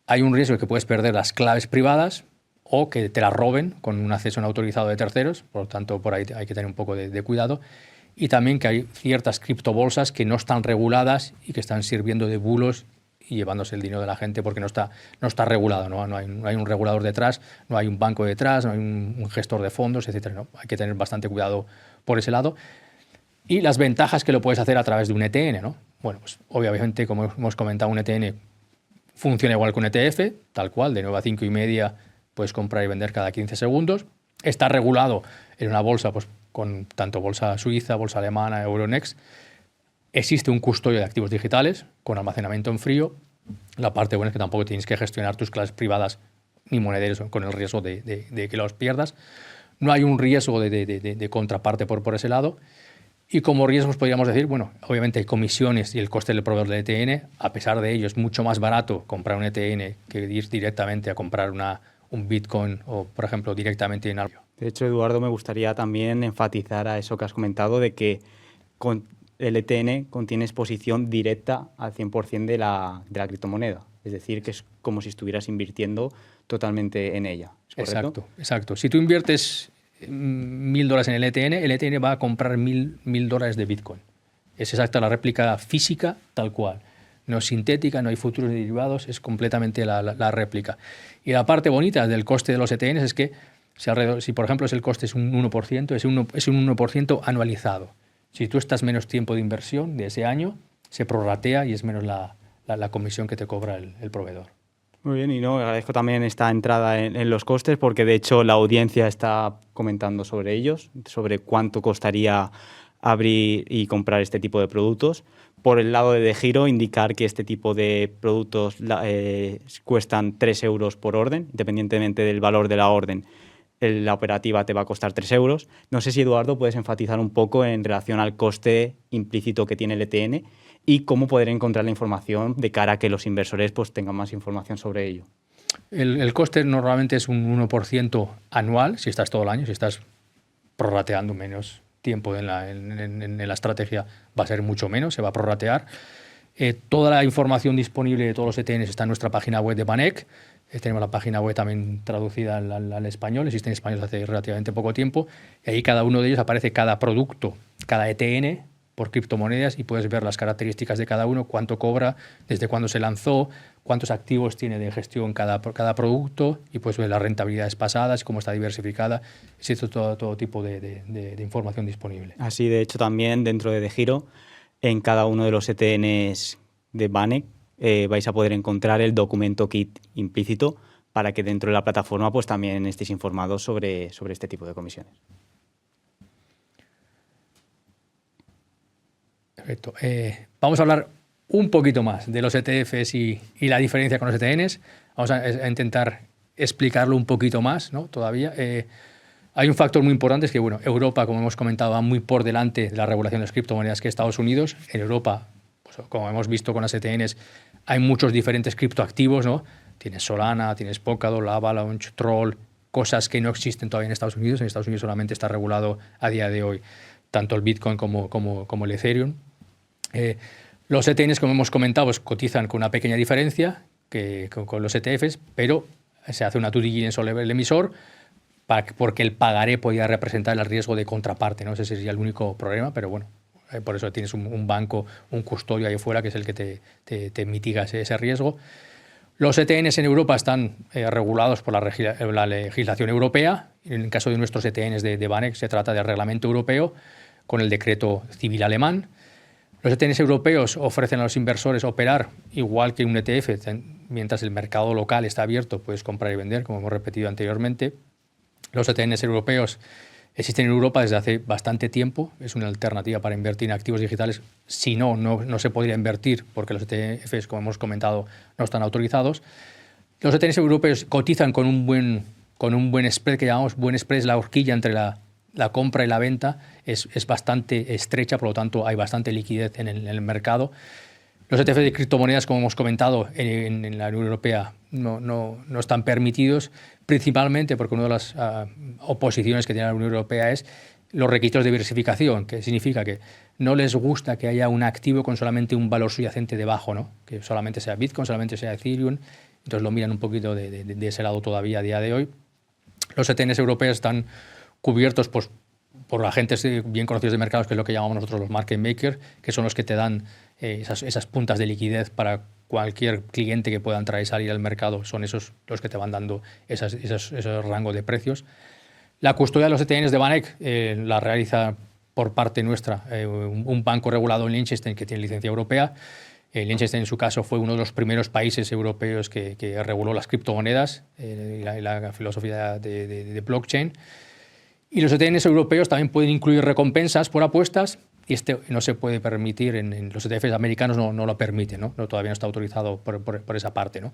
Hay un riesgo de que puedes perder las claves privadas o que te las roben con un acceso no autorizado de terceros. Por lo tanto, por ahí hay que tener un poco de cuidado. Y también que hay ciertas criptobolsas que no están reguladas y que están sirviendo de bulos y llevándose el dinero de la gente porque no está regulado, ¿no? No hay un regulador detrás, no hay un banco detrás, no hay un gestor de fondos, etcétera, ¿no? Hay que tener bastante cuidado por ese lado. Y las ventajas que lo puedes hacer a través de un ETN, ¿no? Bueno, pues obviamente, como hemos comentado, un ETN funciona igual que un ETF, tal cual, de 9 a 5 y media puedes comprar y vender cada 15 segundos. Está regulado en una bolsa, pues con tanto bolsa suiza, bolsa alemana, Euronext. Existe un custodio de activos digitales con almacenamiento en frío. La parte buena es que tampoco tienes que gestionar tus claves privadas ni monederos con el riesgo de que los pierdas. No hay un riesgo de contraparte por ese lado. Y como riesgos podríamos decir, bueno, obviamente hay comisiones y el coste del proveedor del ETN. A pesar de ello, es mucho más barato comprar un ETN que ir directamente a comprar un Bitcoin o, por ejemplo, directamente en algo. De hecho, Eduardo, me gustaría también enfatizar a eso que has comentado de que el ETN contiene exposición directa al 100% de la criptomoneda. Es decir, que es como si estuvieras invirtiendo totalmente en ella. ¿Es correcto? Exacto. Si tú inviertes $1.000 en el ETN va a comprar $1.000 de Bitcoin. Es exacta la réplica física tal cual. No es sintética, no hay futuros ni derivados, es completamente la réplica. Y la parte bonita del coste de los ETNs es que si por ejemplo el coste es un 1%, es un 1% anualizado. Si tú estás menos tiempo de inversión de ese año, se prorratea y es menos la comisión que te cobra el proveedor. Muy bien, y agradezco también esta entrada en los costes, porque de hecho la audiencia está comentando sobre ellos, sobre cuánto costaría abrir y comprar este tipo de productos. Por el lado de DeGiro, indicar que este tipo de productos cuestan 3 euros por orden, independientemente del valor de la orden. La operativa te va a costar 3 euros. No sé si, Eduardo, puedes enfatizar un poco en relación al coste implícito que tiene el ETN y cómo poder encontrar la información de cara a que los inversores pues, tengan más información sobre ello. El coste normalmente es un 1% anual, si estás todo el año, si estás prorrateando menos tiempo en la estrategia va a ser mucho menos, se va a prorratear. Toda la información disponible de todos los ETNs está en nuestra página web de Banek. Tenemos la página web también traducida al español, existe en español hace relativamente poco tiempo, y ahí cada uno de ellos aparece cada producto, cada ETN por criptomonedas y puedes ver las características de cada uno, cuánto cobra, desde cuándo se lanzó, cuántos activos tiene de gestión cada producto y puedes ver las rentabilidades pasadas, cómo está diversificada, existe todo tipo de información disponible. Así, de hecho, también dentro de DeGiro, en cada uno de los ETNs de Banek, vais a poder encontrar el documento kit implícito para que dentro de la plataforma pues también estéis informados sobre este tipo de comisiones. Perfecto. Vamos a hablar un poquito más de los ETFs y la diferencia con los ETNs. Vamos a intentar explicarlo un poquito más, ¿no? Todavía. Hay un factor muy importante, es que bueno, Europa, como hemos comentado, va muy por delante de la regulación de las criptomonedas que Estados Unidos. En Europa, pues, como hemos visto con las ETNs, hay muchos diferentes criptoactivos, ¿no? Tienes Solana, tienes Polkadot, Avalanche, Troll, cosas que no existen todavía en Estados Unidos. En Estados Unidos solamente está regulado a día de hoy tanto el Bitcoin como el Ethereum. Los ETNs, como hemos comentado, pues, cotizan con una pequeña diferencia que con los ETFs, pero se hace una due diligence sobre el emisor porque el pagaré podía representar el riesgo de contraparte, ¿no? Ese sería el único problema, pero bueno, por eso tienes un banco, un custodio ahí fuera que es el que te mitiga ese riesgo. Los ETNs en Europa están regulados por la legislación europea. En el caso de nuestros ETNs de Banek se trata del reglamento europeo con el decreto civil alemán. Los ETNs europeos ofrecen a los inversores operar igual que un ETF, mientras el mercado local está abierto, puedes comprar y vender, como hemos repetido anteriormente. Los ETNs europeos existen en Europa desde hace bastante tiempo, es una alternativa para invertir en activos digitales. Si no se podría invertir porque los ETFs, como hemos comentado, no están autorizados. Los ETNs europeos cotizan con un buen spread, que llamamos buen spread, es la horquilla entre la compra y la venta es bastante estrecha, por lo tanto hay bastante liquidez en el mercado. Los ETF de criptomonedas, como hemos comentado, en la Unión Europea no están permitidos, principalmente porque una de las oposiciones que tiene la Unión Europea es los requisitos de diversificación, que significa que no les gusta que haya un activo con solamente un valor subyacente debajo, ¿no? Que solamente sea Bitcoin, solamente sea Ethereum. Entonces lo miran un poquito de ese lado todavía a día de hoy. Los ETNs europeos están cubiertos pues, por agentes bien conocidos de mercados, que es lo que llamamos nosotros los market makers, que son los que te dan esas puntas de liquidez para cualquier cliente que pueda entrar y salir al mercado. Son esos los que te van dando esos rangos de precios. La custodia de los ETNs de VanEck la realiza por parte nuestra un banco regulado en Liechtenstein que tiene licencia europea. Liechtenstein, en su caso, fue uno de los primeros países europeos que reguló las criptomonedas y la filosofía de blockchain. Y los ETNs europeos también pueden incluir recompensas por apuestas, y no se puede permitir en los ETFs americanos, no lo permiten, ¿no? Todavía no está autorizado por esa parte, ¿no?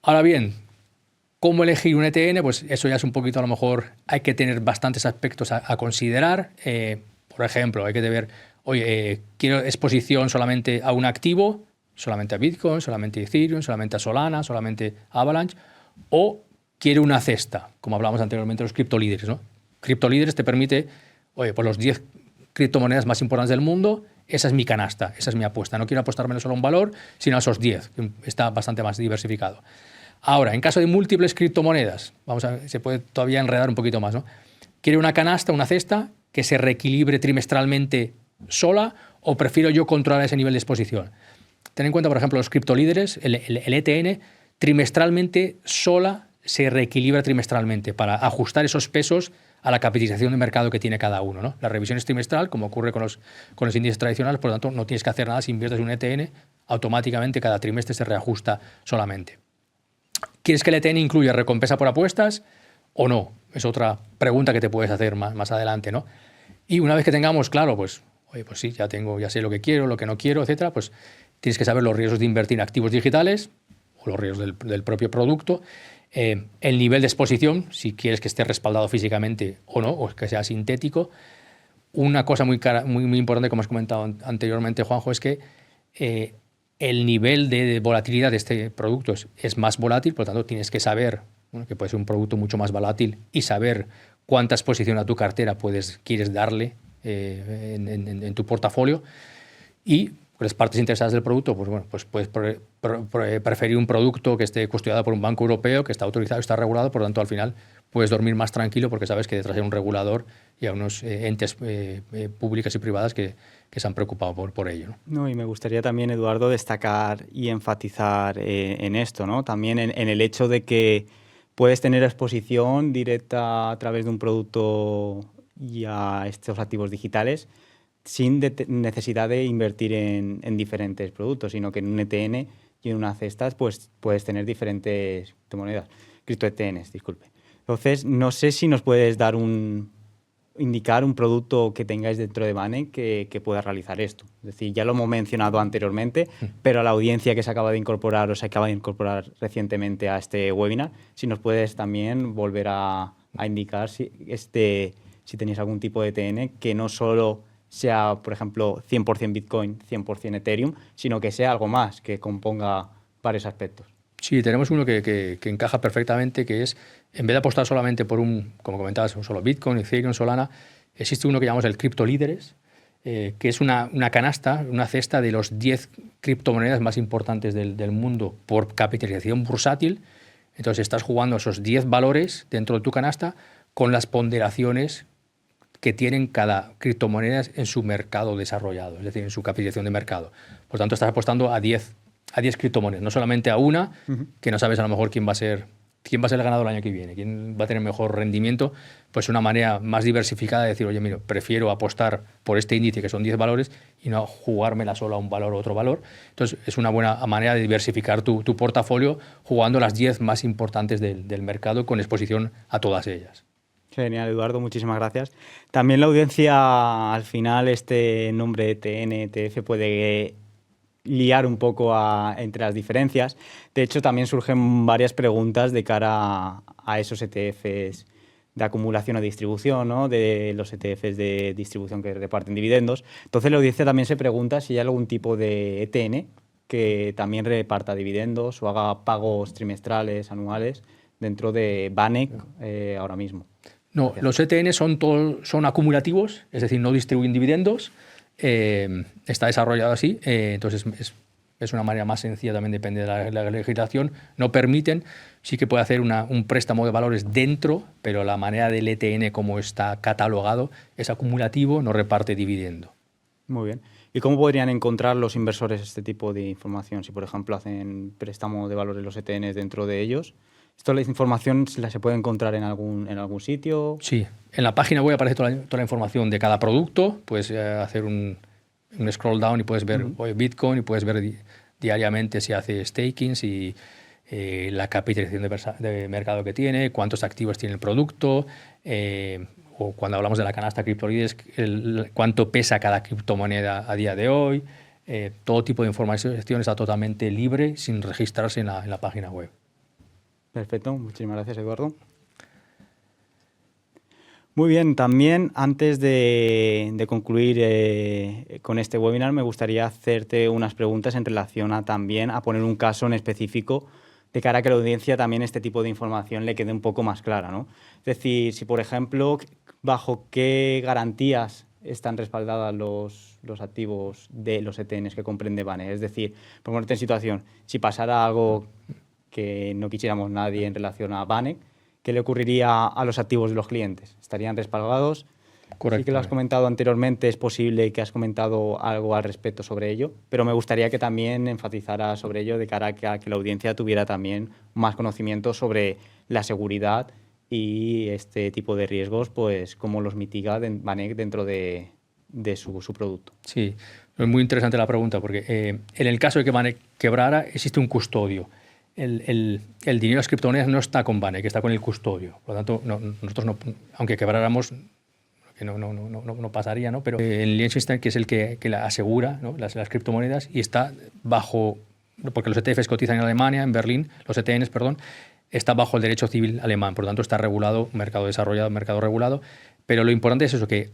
Ahora bien, ¿cómo elegir un ETN? Pues eso ya es un poquito, a lo mejor hay que tener bastantes aspectos a considerar. Por ejemplo, hay que ver, oye, quiero exposición solamente a un activo, solamente a Bitcoin, solamente a Ethereum, solamente a Solana, solamente a Avalanche, o quiero una cesta, como hablábamos anteriormente de los criptolíderes, ¿no? Criptolíderes te permite, oye, pues los 10 criptomonedas más importantes del mundo, esa es mi canasta, esa es mi apuesta. No quiero apostarme solo a un valor, sino a esos 10, que está bastante más diversificado. Ahora, en caso de múltiples criptomonedas, vamos a ver, se puede todavía enredar un poquito más, ¿no? ¿Quiero una canasta, una cesta que se reequilibre trimestralmente sola, o prefiero yo controlar ese nivel de exposición? Ten en cuenta, por ejemplo, los criptolíderes, el ETN, trimestralmente sola se reequilibra trimestralmente para ajustar esos pesos a la capitalización de mercado que tiene cada uno, ¿no? La revisión es trimestral, como ocurre con los índices tradicionales, por lo tanto no tienes que hacer nada. Si inviertes en un ETN, automáticamente cada trimestre se reajusta solamente. ¿Quieres que el ETN incluya recompensa por apuestas o no? Es otra pregunta que te puedes hacer más adelante, ¿no? Y una vez que tengamos claro, pues, oye, pues sí, ya sé lo que quiero, lo que no quiero, etcétera, pues tienes que saber los riesgos de invertir en activos digitales o los riesgos del propio producto, el nivel de exposición, si quieres que esté respaldado físicamente o no, o que sea sintético. Una cosa muy importante, como has comentado anteriormente, Juanjo, es que el nivel de volatilidad de este producto es más volátil, por lo tanto tienes que saber, bueno, que puede ser un producto mucho más volátil, y saber cuánta exposición a tu cartera quieres darle en tu portafolio. Y las partes interesadas del producto, pues bueno, pues puedes preferir un producto que esté custodiado por un banco europeo, que está autorizado, está regulado, por lo tanto al final puedes dormir más tranquilo porque sabes que detrás hay un regulador y a unos entes públicas y privadas que se han preocupado por ello, ¿no? No, y me gustaría también, Eduardo, destacar y enfatizar en esto, ¿no? También en el hecho de que puedes tener exposición directa a través de un producto y a estos activos digitales sin necesidad de invertir en diferentes productos, sino que en un ETN y en unas cestas pues puedes tener diferentes criptomonedas, cripto-ETNs, disculpe. Entonces, no sé si nos puedes indicar un producto que tengáis dentro de VanEck que pueda realizar esto. Es decir, ya lo hemos mencionado anteriormente, pero a la audiencia que se acaba de incorporar o se acaba de incorporar recientemente a este webinar, si nos puedes también volver a indicar si tenéis algún tipo de ETN que no solo sea, por ejemplo, 100% Bitcoin, 100% Ethereum, sino que sea algo más, que componga varios aspectos. Sí, tenemos uno que encaja perfectamente, que es, en vez de apostar solamente por como comentabas, solo Bitcoin, Ethereum, Solana, existe uno que llamamos el criptolíderes, que es una canasta, una cesta de los 10 criptomonedas más importantes del mundo por capitalización bursátil. Entonces estás jugando esos 10 valores dentro de tu canasta con las ponderaciones que tienen cada criptomoneda en su mercado desarrollado, es decir, en su capitalización de mercado. Por tanto, estás apostando a 10 criptomonedas, no solamente a una, que no sabes a lo mejor quién va a ser el ganador el año que viene, quién va a tener mejor rendimiento. Pues una manera más diversificada de decir, oye, mira, prefiero apostar por este índice que son 10 valores y no jugármela solo a un valor o otro valor. Entonces, es una buena manera de diversificar tu portafolio jugando las 10 más importantes del mercado con exposición a todas ellas. Genial, Eduardo, muchísimas gracias. También la audiencia, al final, este nombre ETN, ETF puede liar un poco entre las diferencias. De hecho, también surgen varias preguntas de cara a esos ETFs acumulación o distribución, ¿no? De los ETFs de distribución que reparten dividendos. Entonces la audiencia también se pregunta si hay algún tipo de ETN que también reparta dividendos o haga pagos trimestrales, anuales dentro de Banek ahora mismo. No, los ETN son acumulativos, es decir, no distribuyen dividendos. Está desarrollado así, entonces es una manera más sencilla, también depende de la legislación. No permiten, sí que puede hacer un préstamo de valores dentro, pero la manera del ETN como está catalogado es acumulativo, no reparte dividendo. Muy bien. ¿Y cómo podrían encontrar los inversores este tipo de información? Si, por ejemplo, hacen préstamo de valores los ETNs dentro de ellos, ¿la información se puede encontrar en algún sitio? Sí, en la página web aparece toda la información de cada producto. Puedes hacer un scroll down y puedes ver Bitcoin y puedes ver diariamente si hace staking, si la capitalización de mercado que tiene, cuántos activos tiene el producto, o cuando hablamos de la canasta criptomonedas, cuánto pesa cada criptomoneda a día de hoy. Todo tipo de información está totalmente libre sin registrarse en la página web. Perfecto, muchísimas gracias, Eduardo. Muy bien, también antes de concluir con este webinar me gustaría hacerte unas preguntas en relación también a poner un caso en específico de cara a que la audiencia también este tipo de información le quede un poco más clara, ¿no? Es decir, si por ejemplo, bajo qué garantías están respaldadas los activos de los ETNs que comprende Banek. Es decir, por ponerte en situación, si pasara algo que no quisiéramos nadie en relación a Banek, ¿qué le ocurriría a los activos de los clientes? ¿Estarían respaldados? Correcto. Sí que lo has comentado anteriormente, es posible que has comentado algo al respecto sobre ello, pero me gustaría que también enfatizara sobre ello de cara a que la audiencia tuviera también más conocimiento sobre la seguridad y este tipo de riesgos, pues cómo los mitiga Banek dentro de su producto. Sí, es muy interesante la pregunta porque en el caso de que Banek quebrara existe un custodio. El dinero de las criptomonedas no está con Banek, está con el custodio. Por lo tanto, nosotros, aunque quebráramos, que no pasaría, ¿no? Pero el Liechtenstein, que es el que la asegura, ¿no? las criptomonedas, y está bajo, porque los ETFs cotizan en Alemania, en Berlín, los ETNs, perdón, está bajo el derecho civil alemán. Por lo tanto, está regulado, mercado desarrollado, mercado regulado. Pero lo importante es eso, que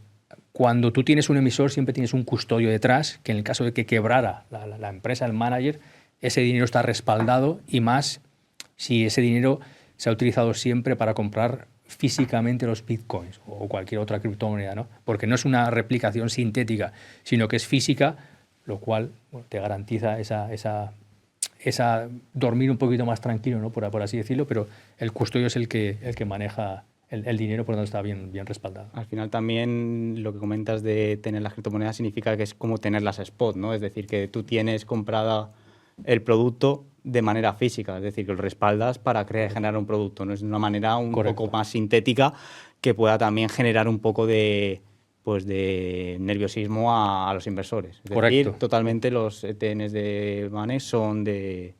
cuando tú tienes un emisor, siempre tienes un custodio detrás, que en el caso de que quebrara la empresa, el manager, ese dinero está respaldado, y más si ese dinero se ha utilizado siempre para comprar físicamente los bitcoins o cualquier otra criptomoneda, ¿no? Porque no es una replicación sintética, sino que es física, lo cual te garantiza esa dormir un poquito más tranquilo, ¿no? por así decirlo, pero el custodio es el que maneja el dinero, por lo tanto está bien respaldado. Al final también lo que comentas de tener las criptomonedas significa que es como tenerlas a spot, ¿no? Es decir, que tú tienes comprada el producto de manera física, es decir, que lo respaldas para generar un producto, no es de una manera un poco más sintética que pueda también generar un poco de nerviosismo a los inversores. Es decir, totalmente los ETNs de Banek son de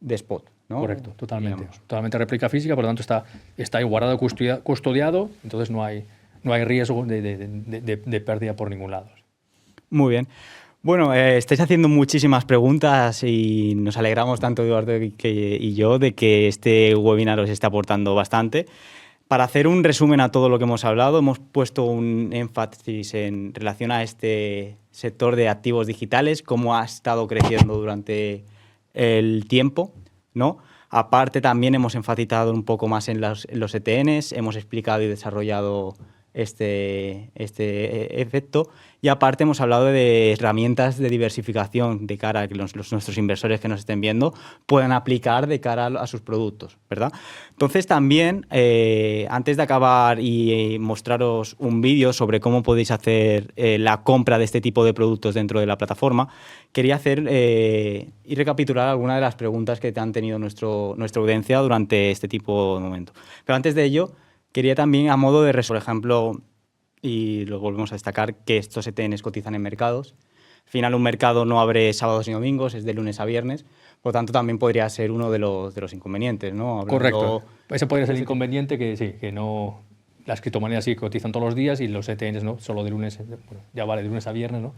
spot, ¿no? Correcto, totalmente. Totalmente réplica física, por lo tanto está ahí guardado, custodiado, entonces no hay riesgo de pérdida por ningún lado. Muy bien. Bueno, estáis haciendo muchísimas preguntas y nos alegramos tanto, Eduardo y yo, de que este webinar os esté aportando bastante. Para hacer un resumen a todo lo que hemos hablado, hemos puesto un énfasis en relación a este sector de activos digitales, cómo ha estado creciendo durante el tiempo, ¿no? Aparte, también hemos enfatizado un poco más en los ETNs, hemos explicado y desarrollado este efecto, y aparte hemos hablado de herramientas de diversificación de cara a que nuestros inversores que nos estén viendo puedan aplicar de cara a sus productos, ¿verdad? Entonces también, antes de acabar y mostraros un vídeo sobre cómo podéis hacer la compra de este tipo de productos dentro de la plataforma, quería hacer y recapitular algunas de las preguntas que te han tenido nuestra audiencia durante este tipo de momento. Pero antes de ello, quería también, a modo de por ejemplo, y lo volvemos a destacar, que estos ETNs cotizan en mercados. Al final, un mercado no abre sábados ni domingos, es de lunes a viernes. Por lo tanto, también podría ser uno de los inconvenientes, ¿no? Correcto. Ese podría ser el inconveniente, que no, las criptomonedas sí cotizan todos los días y los ETNs no, solo de lunes, ya vale de lunes a viernes, ¿no?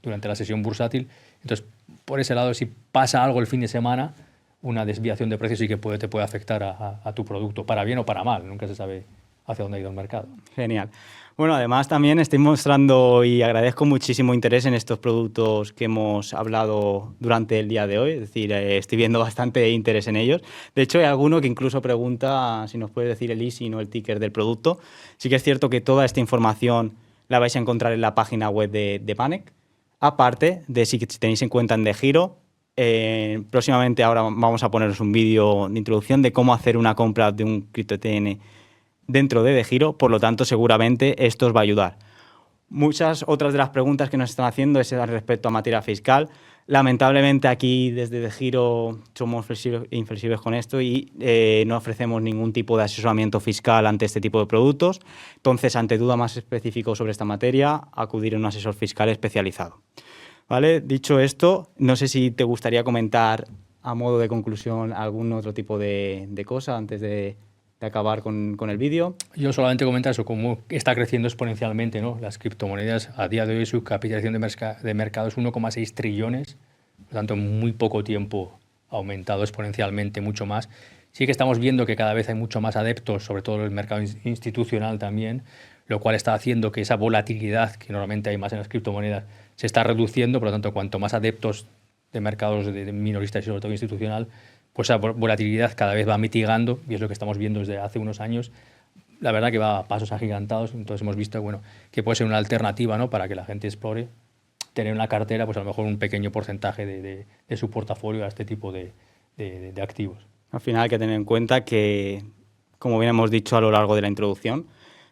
Durante la sesión bursátil. Entonces, por ese lado, si pasa algo el fin de semana, una desviación de precios sí que te puede afectar a tu producto, para bien o para mal, nunca se sabe hacia dónde ha ido el mercado. Genial. Bueno, además también estoy mostrando y agradezco muchísimo interés en estos productos que hemos hablado durante el día de hoy. Es decir, estoy viendo bastante interés en ellos. De hecho, hay alguno que incluso pregunta si nos puede decir el ISIN o el ticker del producto. Sí que es cierto que toda esta información la vais a encontrar en la página web de Banek. Aparte de si tenéis en cuenta en DeGiro, próximamente ahora vamos a poneros un vídeo de introducción de cómo hacer una compra de un cripto-ETN dentro de DeGiro, por lo tanto seguramente esto os va a ayudar. Muchas otras de las preguntas que nos están haciendo es respecto a materia fiscal. Lamentablemente aquí desde DeGiro somos inflexibles con esto y no ofrecemos ningún tipo de asesoramiento fiscal ante este tipo de productos. Entonces, ante duda más específico sobre esta materia, acudir a un asesor fiscal especializado. ¿Vale? Dicho esto, no sé si te gustaría comentar a modo de conclusión algún otro tipo de cosa antes de acabar con el vídeo. Yo solamente comentar eso, cómo está creciendo exponencialmente, ¿no? Las criptomonedas. A día de hoy su capitalización de mercado es 1,6 trillones, por lo tanto en muy poco tiempo ha aumentado exponencialmente mucho más. Sí que estamos viendo que cada vez hay mucho más adeptos, sobre todo en el mercado institucional también, lo cual está haciendo que esa volatilidad que normalmente hay más en las criptomonedas se está reduciendo, por lo tanto cuanto más adeptos de mercados de minoristas y sobre todo institucional, pues esa volatilidad cada vez va mitigando y es lo que estamos viendo desde hace unos años. La verdad que va a pasos agigantados, entonces hemos visto que puede ser una alternativa, ¿no? Para que la gente explore, tener en la cartera pues a lo mejor un pequeño porcentaje de su portafolio a este tipo de activos. Al final hay que tener en cuenta que, como bien hemos dicho a lo largo de la introducción,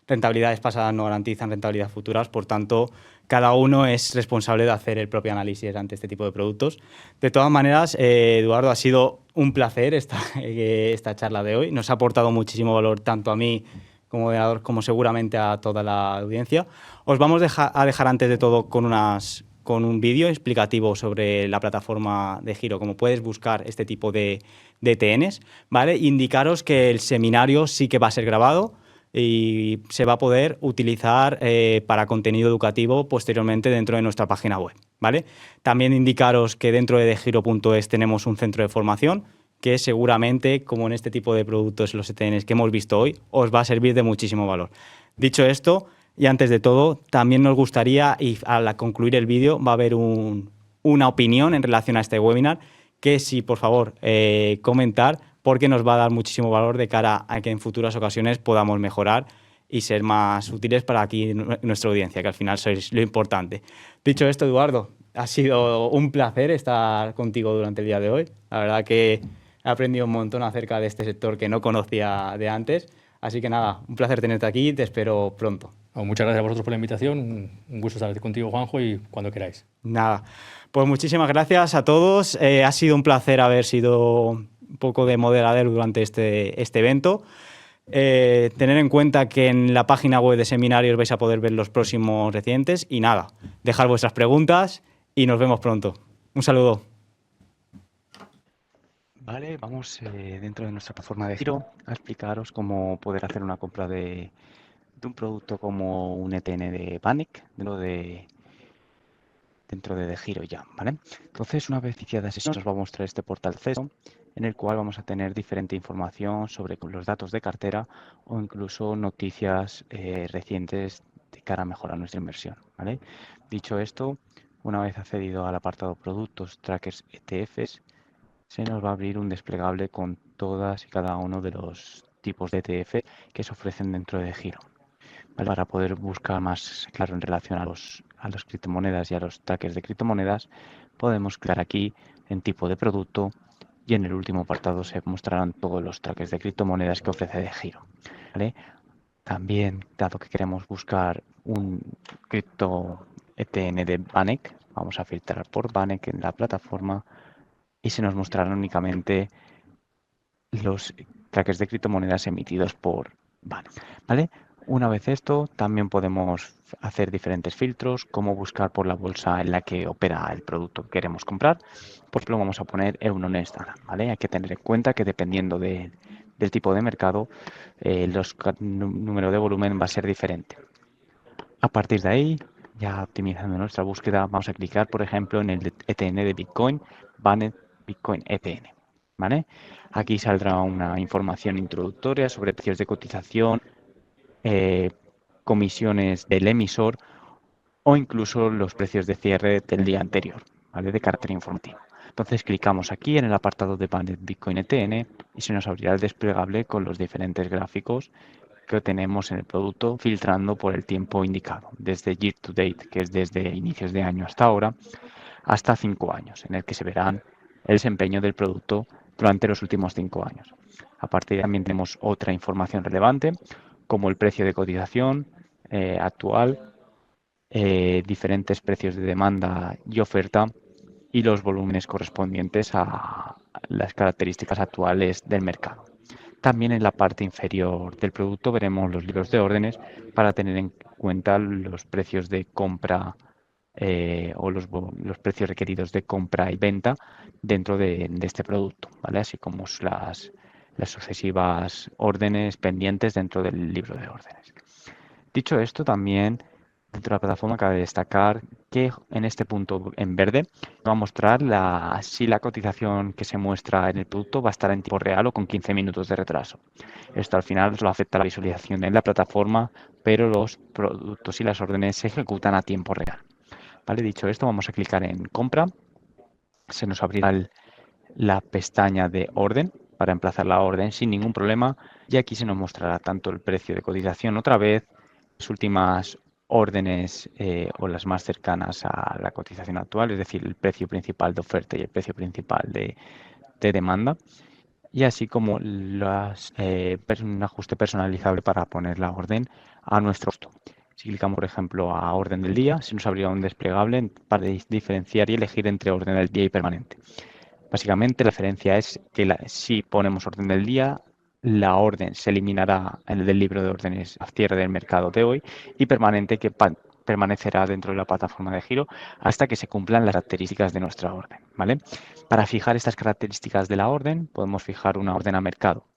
rentabilidades pasadas no garantizan rentabilidades futuras, por tanto, cada uno es responsable de hacer el propio análisis ante este tipo de productos. De todas maneras, Eduardo, ha sido un placer esta charla de hoy. Nos ha aportado muchísimo valor tanto a mí como moderador, como seguramente a toda la audiencia. Os vamos a dejar antes de todo con un vídeo explicativo sobre la plataforma DeGiro, cómo puedes buscar este tipo de ETNs, ¿vale? Indicaros que el seminario sí que va a ser grabado y se va a poder utilizar para contenido educativo posteriormente dentro de nuestra página web, ¿vale? También indicaros que dentro de degiro.es tenemos un centro de formación que seguramente, como en este tipo de productos, los ETNs que hemos visto hoy, os va a servir de muchísimo valor. Dicho esto, y antes de todo, también nos gustaría, y al concluir el vídeo, va a haber una opinión en relación a este webinar, que sí, por favor, comentar, porque nos va a dar muchísimo valor de cara a que en futuras ocasiones podamos mejorar y ser más útiles para aquí nuestra audiencia, que al final sois lo importante. Dicho esto, Eduardo, ha sido un placer estar contigo durante el día de hoy. La verdad que he aprendido un montón acerca de este sector que no conocía de antes. Así que nada, un placer tenerte aquí y te espero pronto. Muchas gracias a vosotros por la invitación. Un gusto estar contigo, Juanjo, y cuando queráis. Nada, pues muchísimas gracias a todos. Ha sido un placer haber sido un poco de moderador durante este evento. Tener en cuenta que en la página web de seminarios vais a poder ver los próximos recientes. Y nada, dejar vuestras preguntas y nos vemos pronto. Un saludo. Vale, vamos dentro de nuestra plataforma de Giro a explicaros cómo poder hacer una compra de un producto como un ETN de Banek dentro de DeGiro ya, ¿vale? Entonces, una vez iniciada la sesión, os va a mostrar este portal CESO, en el cual vamos a tener diferente información sobre los datos de cartera o incluso noticias recientes de cara a mejorar nuestra inversión, ¿vale? Dicho esto, una vez accedido al apartado Productos, Trackers, ETFs, se nos va a abrir un desplegable con todas y cada uno de los tipos de ETF que se ofrecen dentro de DeGiro. ¿Vale? Para poder buscar más claro en relación a las criptomonedas y a los trackers de criptomonedas, podemos clicar aquí en tipo de producto y en el último apartado se mostrarán todos los trackers de criptomonedas que ofrece DeGiro. ¿Vale? También, dado que queremos buscar un cripto ETN de Banek, vamos a filtrar por Banek en la plataforma y se nos mostrarán únicamente los trackers de criptomonedas emitidos por Banek, ¿vale? Una vez esto, también podemos hacer diferentes filtros, como buscar por la bolsa en la que opera el producto que queremos comprar. Por ejemplo, vamos a poner Euronext, ¿vale? Hay que tener en cuenta que dependiendo del tipo de mercado, el número de volumen va a ser diferente. A partir de ahí, ya optimizando nuestra búsqueda, vamos a clicar, por ejemplo, en el ETN de Bitcoin, Banek Bitcoin ETN, ¿vale? Aquí saldrá una información introductoria sobre precios de cotización, comisiones del emisor o incluso los precios de cierre del día anterior, ¿vale? De carácter informativo. Entonces clicamos aquí en el apartado de Banded Bitcoin ETN y se nos abrirá el desplegable con los diferentes gráficos que tenemos en el producto, filtrando por el tiempo indicado, desde year to date, que es desde inicios de año hasta ahora, hasta 5 años, en el que se verán el desempeño del producto durante los últimos 5 años. A partir de ahí también tenemos otra información relevante, como el precio de cotización actual, diferentes precios de demanda y oferta y los volúmenes correspondientes a las características actuales del mercado. También en la parte inferior del producto veremos los libros de órdenes para tener en cuenta los precios de compra o los precios requeridos de compra y venta dentro de este producto, ¿vale? Así como las sucesivas órdenes pendientes dentro del libro de órdenes. Dicho esto, también dentro de la plataforma cabe destacar que en este punto en verde va a mostrar si la cotización que se muestra en el producto va a estar en tiempo real o con 15 minutos de retraso. Esto al final solo afecta a la visualización en la plataforma, pero los productos y las órdenes se ejecutan a tiempo real. ¿Vale? Dicho esto, vamos a clicar en compra. Se nos abrirá la pestaña de orden para emplazar la orden sin ningún problema y aquí se nos mostrará tanto el precio de cotización otra vez, las últimas órdenes o las más cercanas a la cotización actual, es decir, el precio principal de oferta y el precio principal de demanda, y así como un ajuste personalizable para poner la orden a nuestro gusto. Si clicamos, por ejemplo, a orden del día, se nos abrirá un desplegable para diferenciar y elegir entre orden del día y permanente. Básicamente, la diferencia es que si ponemos orden del día, la orden se eliminará del libro de órdenes a cierre del mercado de hoy y permanente que permanecerá dentro de la plataforma de giro hasta que se cumplan las características de nuestra orden, ¿vale? Para fijar estas características de la orden, podemos fijar una orden a mercado,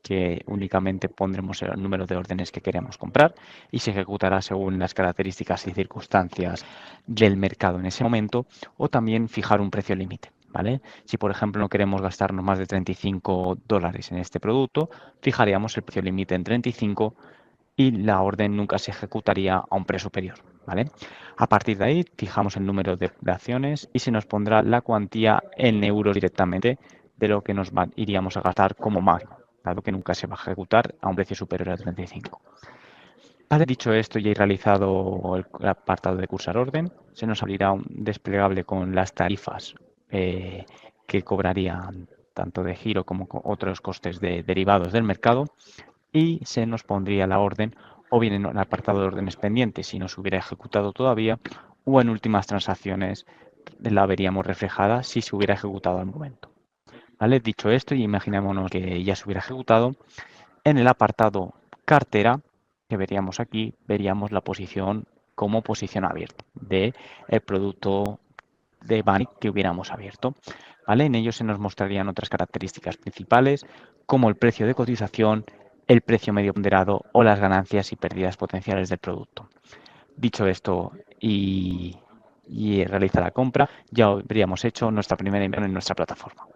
que únicamente pondremos el número de órdenes que queremos comprar y se ejecutará según las características y circunstancias del mercado en ese momento, o también fijar un precio límite, ¿vale? Si, por ejemplo, no queremos gastarnos más de $35 en este producto, fijaríamos el precio límite en 35 y la orden nunca se ejecutaría a un precio superior, ¿vale? A partir de ahí, fijamos el número de acciones y se nos pondrá la cuantía en euros directamente de lo que nos iríamos a gastar como máximo, dado que nunca se va a ejecutar a un precio superior a 35. Vale, dicho esto y realizado el apartado de cursar orden, se nos abrirá un desplegable con las tarifas que cobrarían tanto de giro como con otros costes derivados del mercado, y se nos pondría la orden o bien en el apartado de órdenes pendientes si no se hubiera ejecutado todavía, o en últimas transacciones la veríamos reflejada si se hubiera ejecutado al momento. ¿Vale? Dicho esto, y imaginémonos que ya se hubiera ejecutado, en el apartado cartera que veríamos aquí, veríamos la posición como posición abierta del producto de Bank que hubiéramos abierto. ¿Vale? En ello se nos mostrarían otras características principales como el precio de cotización, el precio medio ponderado o las ganancias y pérdidas potenciales del producto. Dicho esto y realizar la compra, ya habríamos hecho nuestra primera inversión en nuestra plataforma.